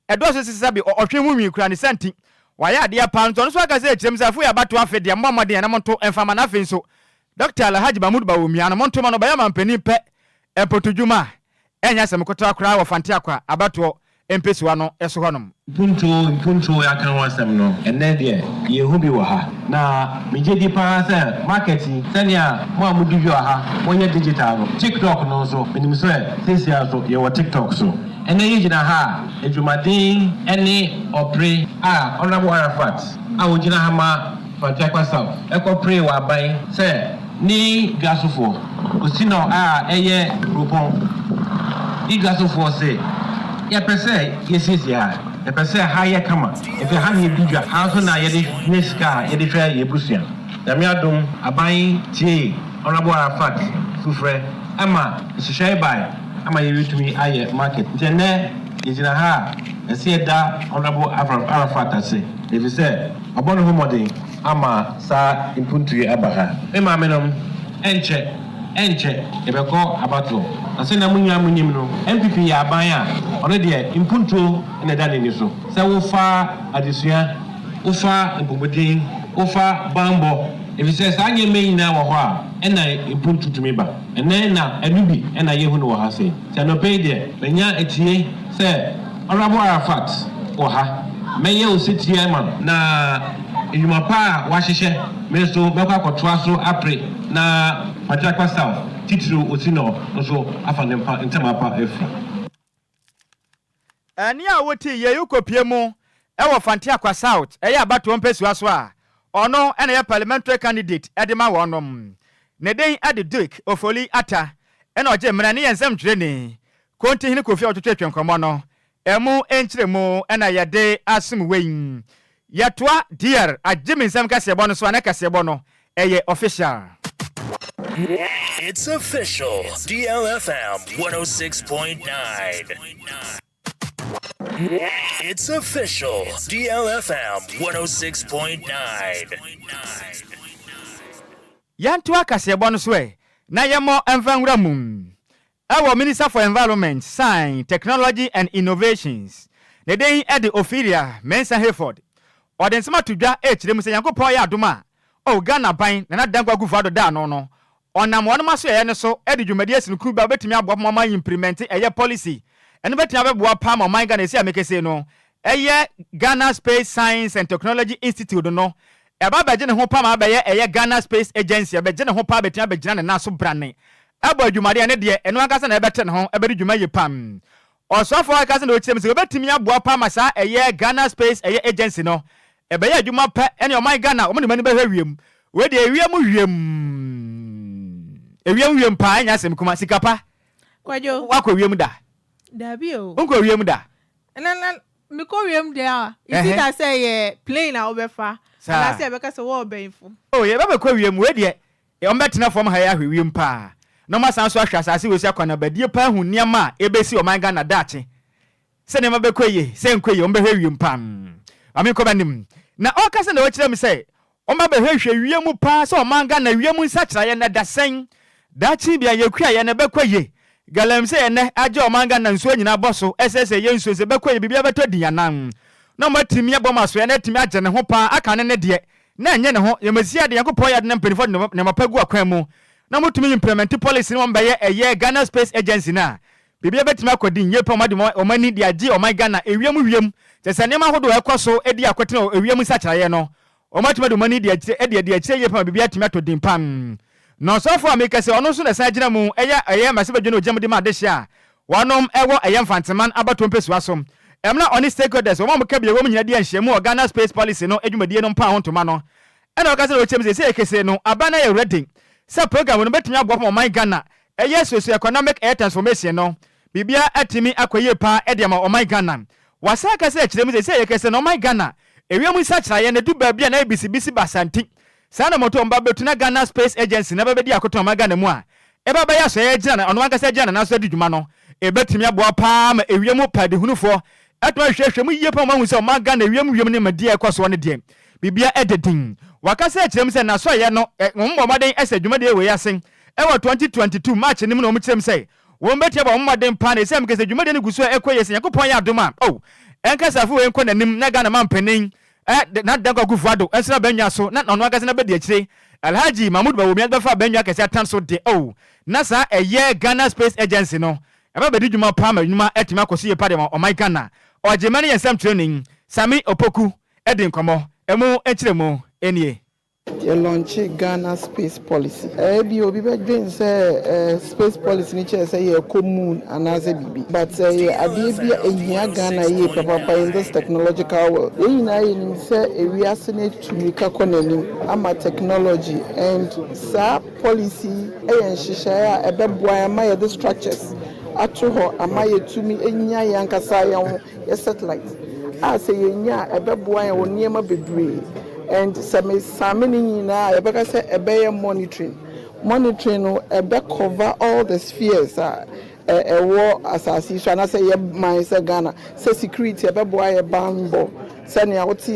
edo so sabe ohwe mu nwi kura ne senti waya ade pa nso no so aka se chirem sa fu ya bato afede mmomode na monto emfama na afi nso Dr. Alhaji Mahmoud Bawumia na monto no baya mampani pe empotudwuma enya semkoto akura wa fante akwa abato empesiwa no eso honom punto ya kan wasam no enne de ye hu bi wa ha na meje di pa se marketing senia mo amudu bi wa ha wonye digital no TikTok no so minim so sesia so ye wa TikTok so enne ye gina ha edwumadin ene opre honorable Arafat wogina ha ma fante akwa south pray wa ban se ni gasofo osino eye rupon igasofo se ya pese yesisia ya pese haya kama efe hani bidwa hanso na yede neska yede hwa yebusia ya miadom aban tie honorable Arafat sufre ama sishai bai ama yewitumi aye market tene yejina ha ese da honorable Arafat ase efe se abono homodin ama sa impuntri abaha ema menom enche ebeko abato asena munyim no MPP ya aban ono de impunto na da ne so se wo fa adesua wo fa impobodin ofa bambo if it says anye me na wo ho a na impuntu to me ba na anubi na yehu no wo ha say say no pay there benya etie say honorable Arafat wo ha meye o sitie man na yuma pa wa hyehyɛ me so bɛkɔ akɔtoa so apre na patakwa south titiri osino so afa ne mpa ntama pa efra ani a woti ye yukopie mu ɛwɔ Fantiakwa south ɛyɛ abato mpesua so a ɔno ɛna yɛ parliamentary candidate ɛde ma wɔnom ne den ade Duke Ofoli Ata ɛna ɔgye mmara ne yɛnsɛm twere ne konti hene Kofi ɔtwetwe nkɔmɔ no ɛmu enkyere mu ɛna yɛde asum wein yɛtoa DR agye nsɛm kasebɔ no so ana kasebɔ no ɛyɛ official. It's official. DLFM 106.9. It's official. DLFM 106.9. Yantoa kasebɔ no so na yɛmɔ ɛmfanwura mum. Our Minister for Environment, Science, Technology and Innovations. Ne den Eddie Ophelia Mensa Hayford. Ɔden sema tudwa kyerɛ mu sɛ Yankopɔn yɛ adoma. O Ghana ban na dankwa gufado da no. Ɔnam wɔn maso yɛ ne so Eddie dwumadi asinu kuba betumi aboa mama implement ɛyɛ policy. Ɛno betumi abɛboa pa ma man Ghana esi amekese no. Ɛyɛ Ghana Space Science and Technology Institute no. Ɛba bɛgye ne ho pa ma abɛyɛ ɛyɛ Ghana Space Agency bɛgye ne ho pa betumi abɛgyina ne naso brane. Abo adwumade ne de eno ankasa na ebete ne ho ebedi dwuma ye pam osofo ankasa na okyem se obetimi aboa pa masa eye Ghana Space eye agency no ebeye adwuma pa ene oman Ghana omo ne mani behwe wiem we de ewiem pa anya sem kuma sikapa Kwadwo wakọ wiem da dabi o onko wiem da na me ko wiem da isi da say plane na obefa na say ebeka se wo obenfo oh ye ba ko wiem we de o mbetena fom ha ya hwewiem pa no masan so ahwa asase we si akwana badie pa hu niama ebesi o man Ghana dache se ne mabekoye se nkoye o mbehwe wiem pam ami ko banim na o kase na o kire me se o mbehwe hwe wiem pa se o man Ghana wiem nsa kira ye na dasen dachi bia yekua ye na bekoye galam se ne age o man Ghana nso nyina boso ss ye nso se bekoye bibia beto dianan no matimi abomaso ye na timi age ne ho pa aka ne de na enye ne ho ye masia de Yankopɔn ya de na mpelifo ne mapagu akwan mu na mutumi implement policy no mbaye eye Ghana Space Agency na bibia betimi akodi nye pa omani de age o man Ghana ewiem tese ne ma hodo ekoso edi akotena ewiem sakyraye no omatuma de omani de age de age ye pa bibia timi atodin pam no so for ameka se ono so na sagina mu eye masebe dwene ogyam de ma de hia wanom ewo eye mfanteman abato mpesu asom emna oni stakeholders wo mo ka bia wo nyina de anhyiamu o Ghana Space Policy no edwumadie no mpa hontoma no ena okase no chem se ekese no abana ye ready se program no betumi aboa mo man Ghana eye socio-economic transformation no bibia atimi akoye pa e de ma o man Ghana wasa ka se kyerem se ekese no man Ghana ewiem sa kyeraye na du ba bia na ebisibisi basanti sana moto mba betuna Ghana Space Agency na bebedi akoto ma Ghana mu a e baba ya so ye gina na ono ankasa gina na so di dwuma no e betumi aboa pa ma ewiem pa de hunufo atwa hwehwem yiye pa ma hu se o man Ghana ewiem ne ma die ekoso ne de bibia ededin wakasa kyerem se na so ye no mmomaden ese dwumade we yasen ewo 2022 March nim na o mkyerem se wo mbetia ba mmomaden pa na se mkese dwumade ne guso ekoye se Yakopon ya adoma oh enkasa fu we nko nanim na Ghana mampenin na dankwa gufado ensina benya so na ono akase na bedi akire Alhaji Mahmoud Bawomi adbafa benya akase atan so de oh na sa eye Ghana Space Agency no eba bedi dwuma pa ma dwuma etima akoso ye pa de o my Ghana o jemani yensam training Sammy Opoku edin komo emu enchiremu enie you launch Ghana Space Policy. Bi obi be dream say space policy ni che say common anaze bibi. But ade bia ehia Ghana ye papa in this technological world. Na yin say we are senate to make economy ama technology and sa policy enhyehyɛ a ebeboa ama the structures atoho ama yetumi enya yankasa yan satellite. Say yenya ebeboa yan woniema bebre. And Sammy na ebeka say ebe monitoring no ebe cover all the spheres war assassination na say ye man say Ghana say security ebe boa ye bambo say na wote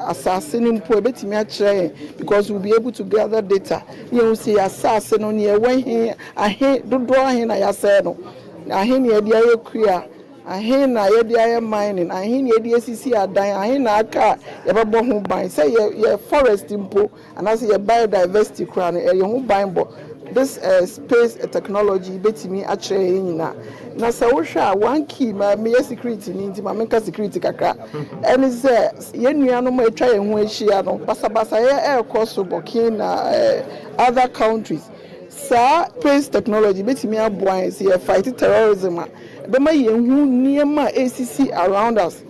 assassin mpo ebetimi a kire because we'll be able to gather data you see assassin no ne when he ahe dodo ahe na ya say no ahe ne dia ye kua ahena yɛde ayɛ mining ahena yɛde asisi adan ahena aka yɛbɛbɔ ho ban sɛ yɛ forest mpo anaasɛ yɛ biodiversity kora no ɛyɛ ho ban bɔ this space technology betimi akyerɛ yɛn nyinaa na sɛ wohwɛ a one key ma meyɛ security ni nti ma menka security kakra ɛne sɛ yɛn nuanom atwa yɛn ho ahyia no basabasa yɛ ɛrekɔ so Burkina other countries space technology betimi aboa yɛn sɛ yɛ fight terrorism a bɛma yɛn hu nneɛma ACC around us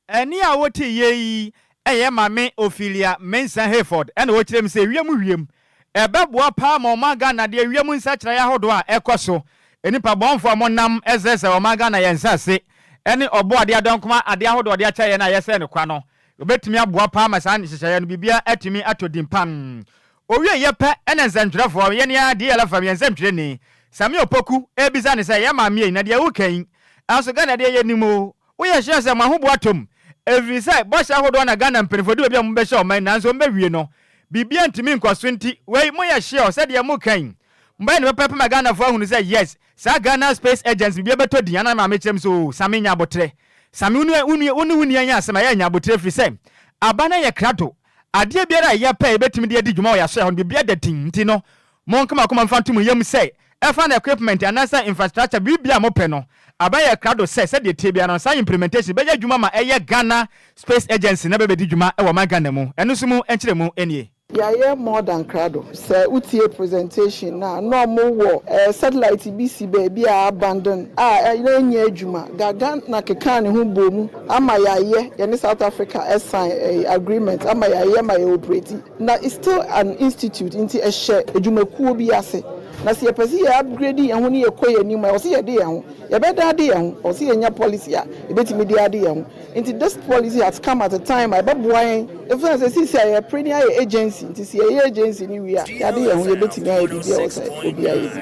ɛni a wote yɛyi ɛyɛ mame Ophelia Mensa Hayford ɛna wɔkyerɛ m sɛ wiem ɛbɛboa paa ma ɔma Ghana deɛ wiem nsakyerɛ yɛ ahodoɔ a ɛkɔ so enipa bɔnfo a monam ɛsɛ ɔma Ghana yɛn nsase ɛne ɔbɔ adeɛ adɔnkoma adeɛ ahodoɔ adeɛ akyɛ yɛn na yɛsɛ ne kwa no obetumi aboa paa ma saa nhyehyɛ no bibia atumi atodi mpam owie yɛpɛ ɛna nsɛntwerɛfoɔ yɛne a DLFM yɛn nsɛntwerɛni Sammy Opoku ebisa ne sɛ yɛ maame yi na deɛ wokan anso Ghana deɛ yɛ nimo woyɛ hyɛ sɛ maho boa tom every side bɔhyɛ ahodoɔ na Ghana mpanyinfo de obi a mo bɛhyɛ ɔman nanso mbɛwie no bibia ntumi nkɔso nti wei mo yɛ hyɛ sɛ deɛ mo kan mba ne pɛpɛ ma Ghana fo ahunu sɛ yes sa Ghana Space Agency bibia bɛtɔ di ana ma mekyerɛm so Sammy nya abotre Sammy uni anya asɛm yɛ nya abotre firi sɛ aba na yɛ krato adeɛ biara yɛ pɛ ebetumi de adi dwuma wɔ yɛhyɛ hɔ bibia da tin nti no mo nkama koma mfa ntom yam sɛ ɛfa na equipment anasa infrastructure bibia mo pɛ no aba yɛ krado sɛ de tie bia no sa implementation bɛyɛ dwuma ma ɛyɛ Ghana Space Agency na bɛbɛdi dwuma ɛwɔ ma Ghana mu ɛno so mu enkyere mu enie yɛayɛ more than crado sɛ wotie presentation na mo wɔ satellite BC baabi a abandon a ɛnyɛ adwuma gaga na keka ne ho bɔ mu ama yɛayɛ yɛne South Africa sign agreement ama yɛayɛ ma yɛ operate na it's still an institute nti ɛhyɛ adwumakuo bi ase na sɛ yɛpɛ sɛ yɛ upgrade yɛn ho ne yɛkɔ yɛn anim a ɔsɛ yɛde yɛn ho yɛbɛda ade yɛn ho ɔsɛ yɛnya policy a yɛbɛtumi de ade yɛn ho nti this policy has come at a time a ɛbɛboa yɛn ɛfiri sɛ sisi a yɛpere ne ayɛ agency nti sɛ yɛyɛ agency ne wie a yɛade yɛn ho yɛbɛtumi ayɛ biribi a ɔsɛ obi ayɛ bi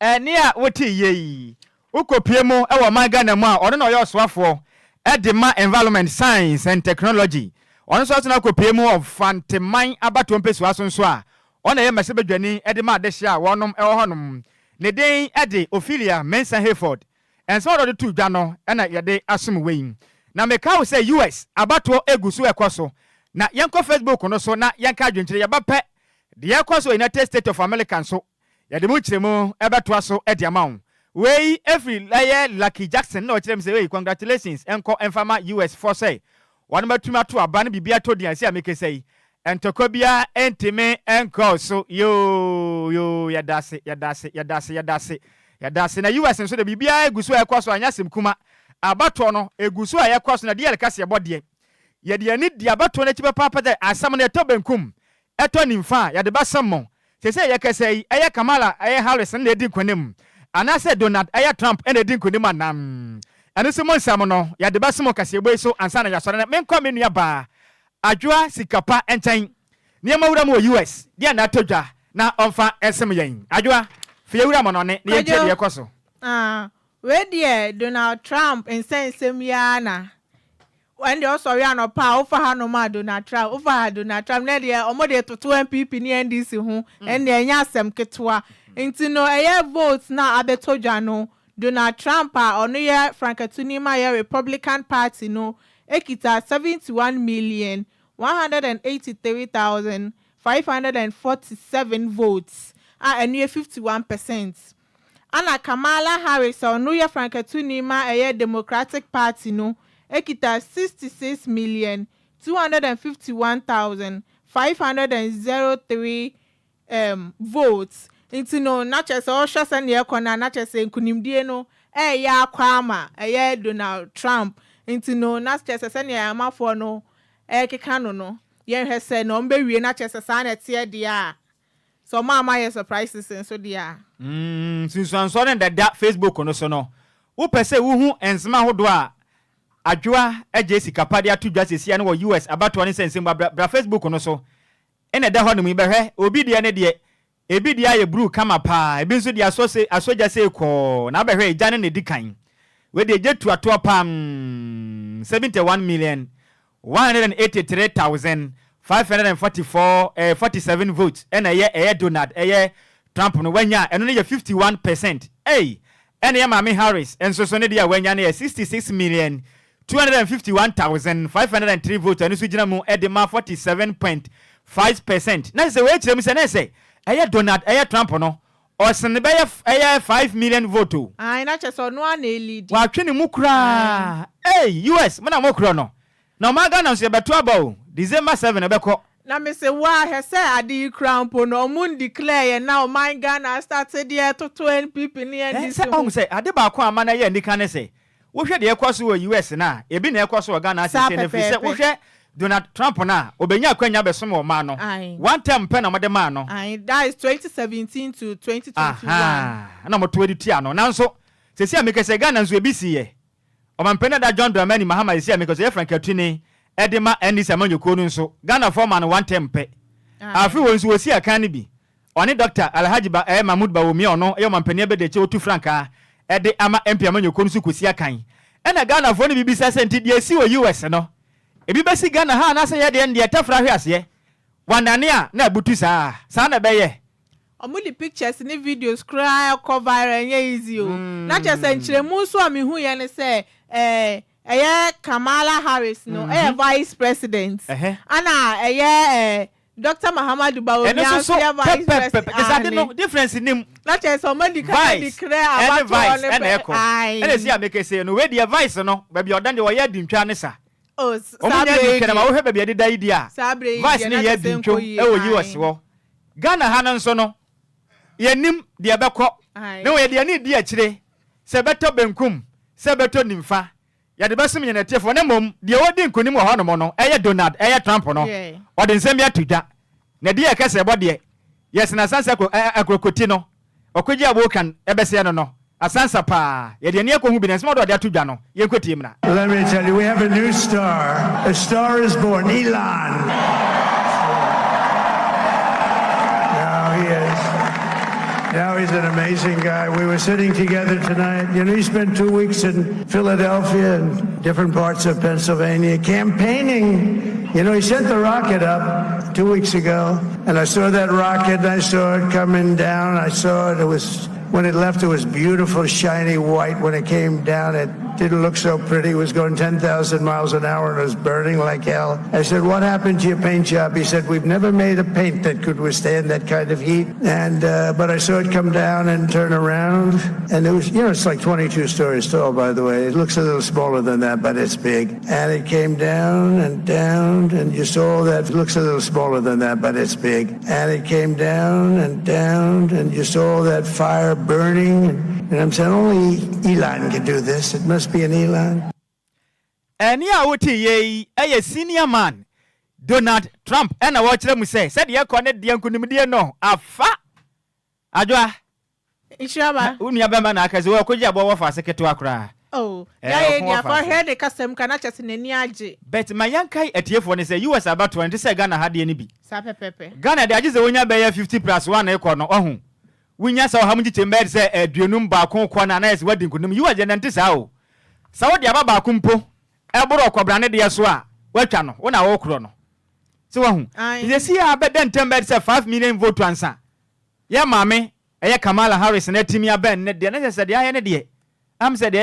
ɛne a wote yɛyi wokɔpie mu ɛwɔ man Ghana mu a ɔno na ɔyɛ ɔsoafoɔ ɛde ma environment science and technology ɔno so asena kɔpie mu of fanteman abato mpɛsua so nso a ɔna yɛ mɛsɛ badwani ɛde ma adehye a wɔnom ɛwɔ hɔnom ne den ɛde Ophelia Mensa Hayford ɛnso ɔdɔ de tu dwa no ɛna yɛde asom wei na meka wo sɛ US abato egu so ɛkɔ so na yɛnkɔ Facebook no so na yɛnka adwenkyerɛ yɛbɛpɛ deɛ ɛkɔ so United States of America nso yɛde mu kyerɛ mu ɛbɛtoa so ɛde ama wo wei every layer Lucky Jackson na ɔkyerɛ m sɛ wei congratulations ɛnkɔ ɛmfama US for say wɔn matumi ato aba no bibia to di ase a meke sɛ ɛntɔkɔ bia ɛntime ɛnkɔ so yo yɛdase na US nso de bibia egu so ɛkɔ so anya sem kuma abato no egu so a yɛkɔ so na deɛ ɛka se yɛbɔ deɛ yɛde ani di abato no akyi papa dɛ asam no ɛtɔ benkum ɛtɔ nimfa yɛde ba sammo sɛ yɛkɛsɛ yi ɛyɛ Kamala ɛyɛ Harris na edi nkonim anasɛ Donald ɛyɛ Trump ɛna edi nkonim anam ɛno so mo nsam no yɛde ba sammo kasɛbɔ so ansa na yɛsɔre na menkɔ me nua ba Adjoa Sikapa ɛnkyɛn nneɛma wura mu wɔ US deɛ na atodwa na ɔmfa ɛsem yɛn Adjoa fie wura mo no ne yɛnkyɛ deɛ ɛkɔ so we dear Donald Trump nsɛnsɛm ya na when they also no pa over ha no ma Donald Trump over Donald Trump na deɛ ɔmo de toto MPP ne NDC ho ɛne ɛnya asɛm ketewa nti no ɛyɛ votes na abetodwa no Donald Trump a ɔno yɛ Frankatuni ma yɛ Republican Party no ekita 71,183,547 votes ɛno yɛ 51%. Ana Kamala Harris ɔno yɛ Frankatuni ma ɛyɛ Democratic Party no ekita 66,251,503 votes. Nti no na kyerɛ sɛ ɔhwɛ sɛ ne ɛkɔ na kyerɛ sɛ nkunimdie no ɛyɛ akɔ ama ɛyɛ Donald Trump. Nti no na kyerɛ sɛ ne amafoɔ no ɛkeka no yɛhwɛ sɛ na ɔmbɛwie na kyerɛ sɛ saa na ɛteɛ deɛ a so mama yɛ surprises nso deɛ sinsuansɔ ne dada Facebook no so no wopɛ sɛ wohu ensema hodo a Adjoa Agyei Sikapa de ato dwa sesia no wɔ US abatoɔ ne sensem bra Facebook no so ene da hɔ no mu bɛhwɛ obi deɛ ne deɛ ebi deɛ ayɛ blue kama pa ebi nso deɛ asogya sɛ kɔ na bɛhwɛ egya ne di kan we de gyetu atoɔ pam 71,183,547 votes ɛna ɛyɛ Donald ɛyɛ Trump no wanya eno ne 51%. Hey, ene ya Mami Harris enso so ne dia wanya ne 66,251,503 votes eno so gina mu edema 47.5%. Na se we kire mu se na se eye Donald eye Trump no Osen be eye 5 million vote. Na che so no na lead. Wa twe ne mu kura. Hey, US mo na mo kura no. Na ma Ghana so beto aba December 7 ebeko. Na me say wa he say adi crown po no mun declare now my Ghana started there to 20 people near this. Say ade ba ko ama na ye ndika ne say. Wo hwe de ekoso wo US na, ebi na ekoso Ghana asese na fi say wo hwe Donald Trump na obenya akwanya besom wo ma no. One time pen na mo de ma no. That is 2017 to 2021. Na mo to editi ano. Nanso sesi ameke say Ghana nso ebisi ye. O man pen da John Dramani Mahama sesi ameke say Frank Atwini Edema Endi Samanyoko nso Ghana forman one time pe. Afi won nso wosi aka ne bi. Oni Dr. Alhaji Mahmoud Bawomi ono e man pen ebe de che otu Franka ede ama MP Amanyoko nso kosi akan. Ena Ghana fo ne bibisa senti de si wo US no. Ebi besi Ghana ha na se ye de ndie tafra hwe ase. Wanane a na abutu saa na be ye. Omuli pictures ni videos cry cover enye easy o. Na che se nchiremu so amehu ye ne se Kamala Harris no vice president. Ana Dr. Muhammadu Bawomi vice president. There's no difference in him. Not just somebody can declare about vice and echo. And see I make say no we the vice no baby odan de wo ye dintwa ne sa. Oh, sabre kana ma wo hwe baby de da idea. Vice ne ye dintwo e wo US wo. Ghana ha no so no. Ye nim de ebekọ. Ne wo ye de ani di akire. Se beto benkum, se beto nimfa. Ya de besom yene tefo ne mom de wodi nkonim ho no mo no eye Donald eye Trump no o de nsem ya tudwa na de ye kase bode yes na sansa akrokoti no okoji abokan ebese no asansa pa ye de ne ekohu bi na nsem do de atudwa no ye nkoti mna. Let me tell you, we have a new star. A star is born. Elon. Now he is. Now he's an amazing guy. We were sitting together tonight. You know, he spent 2 weeks in Philadelphia and different parts of Pennsylvania campaigning. You know, he sent the rocket up 2 weeks ago, and I saw that rocket, and I saw it coming down. I saw it. It was, when it left, it was beautiful, shiny white. When it came down, it didn't look so pretty. It was going 10,000 miles an hour, and it was burning like hell. I said, what happened to your paint job? He said, we've never made a paint that could withstand that kind of heat. And but I saw it come down and turn around, and it was, you know, it's like 22 stories tall, by the way. It looks a little smaller than that, but it's big. And it came down, and you saw that. It looks a little smaller than that, but it's big. And it came down, and you saw that fire burning. And I'm saying, only Elon can do this. It must be an Elon. And yeah, what ye a senior man, Donald Trump, and I watch them say, said you connect the Uncle no, afa. Adjoa. Nhyiraba. Unyaba na akazi wo koja bo fa secretary akra. Oh, yeah, for here the custom kana chese nani age. But my yankai etiefo ne say US about 20 say Ghana ha de ni bi. Sa pepepe. Ghana de age say wonya be 50+1 e ko no ohun. Winya sa hamji chembe say aduonum ba kon ko na na ese wadi nkunum US je nante sa o. Sa wodi aba ba kumpo e boro kwabra ne de so a watwa no wo na wo kro no. Se wo hu. Ye si a be den tembe say 5 million vote ansa. Ye mame eye Kamala Harris na timi aben ne de na say de aye ne de. Am said de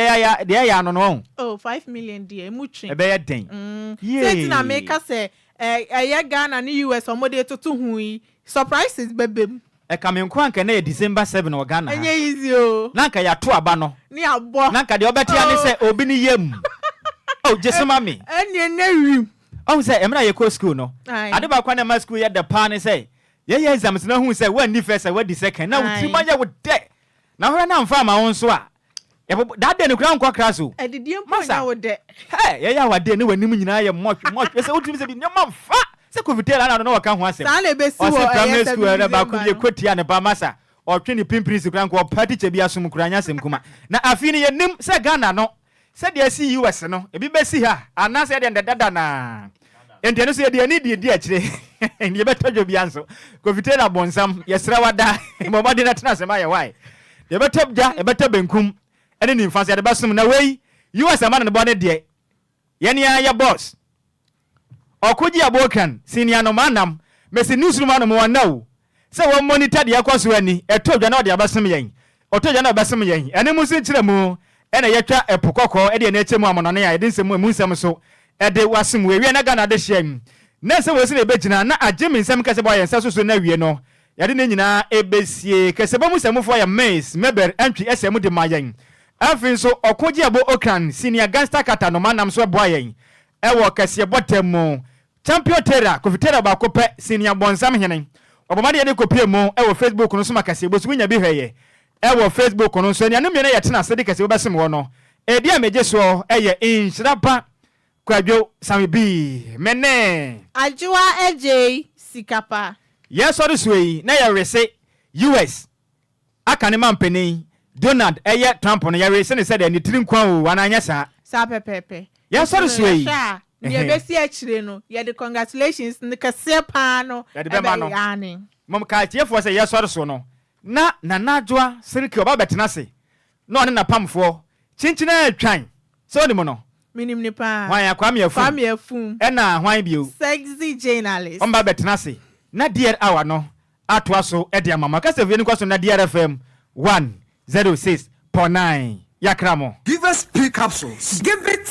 ya no. Oh, 5 million de muchi. E be ye den. Say na make say Ghana ni US omode to hu surprises bebem. E kamenko anka na December 7 o Ghana. Enye easy o. Nanka ya to aba no. Ni abo. Nanka de obeti ane say obi ni yam. Oh, jesema me. Enye na wi. Oh say emra ye ko school no. Ade ba kwa na ma school ye the pan say. Ye exams na hu say when the first when the second. Na utimanya wo de. Na ho na mfa ma won so a. That day no kran kwa kraso. Edidie mponya wo de. Hey, ya wade ne wanim nyina ye moch. Se utumi se bi nyama mfa. Se kovitela na no waka ho asem. Sa na besi wo primary school na ba ko ye kotia ne ba masa. O twe ne pimpiri kran kwa party che bi asum kuranya asem kuma. Na afi ne ye nim se Ghana no. Se de si US no. E bi besi ha. Ana se de dada na. Enti no se de ani di akire. Ye betojo bi anso. Kovitela bonsam ye sra wada. Mo ba de na tena sema ye why. Ye betobja, ye betobenkum. Ene ni mfansi ade basum na wei US amana ne bone de ye ne ya boss okoji abokan senior no manam mesi newsroom no mo wanawo se wo monitor de yakwaso ani eto dwa na de abasem yen oto dwa na abasem yen ene mu sin kire mu ene yetwa epokoko e de na echemu amonone ya de nsem mu nsem so e de wasem we na Ghana de hyem na se we sin ebegina na agye nsem kase boy ensa so na wie no ya de nyina ebesie kase ba mu semfo ya mace meber antwi esem de mayen afin so okoji abo okran senior gangster kata no manam so boy yen e wo kase botemu champion terra kofitera ba kope senior bonsam henen obomade ye de kopie mu e wo Facebook no so makase bosu nya bi hweye e wo Facebook no so nya no me na yetena sede kase obasem wo no e dia meje so e ye Nhyiraba Kwadwo Sammy B mene Adjoa Agyei Sikapa yes sorry sway na ya rese US akane mampeni Donald eye Trump no ya rese ne said ni tirin kwa o ananya sa pepepe yes sorry sway ye besi akire no ye de congratulations ne kase pa no ye de be ma no mom ka tiefo se yes sorry so no na Adjoa siriki oba betena se no ne na pamfo chinchina atwan so ni mo no minim ni pa hwan akwame afum na hwan bio sexy journalist omba betena se na dear hour no atwa so e de amama ka se vie ni kwaso na DLFM 106.9 yakramo give us P capsules give it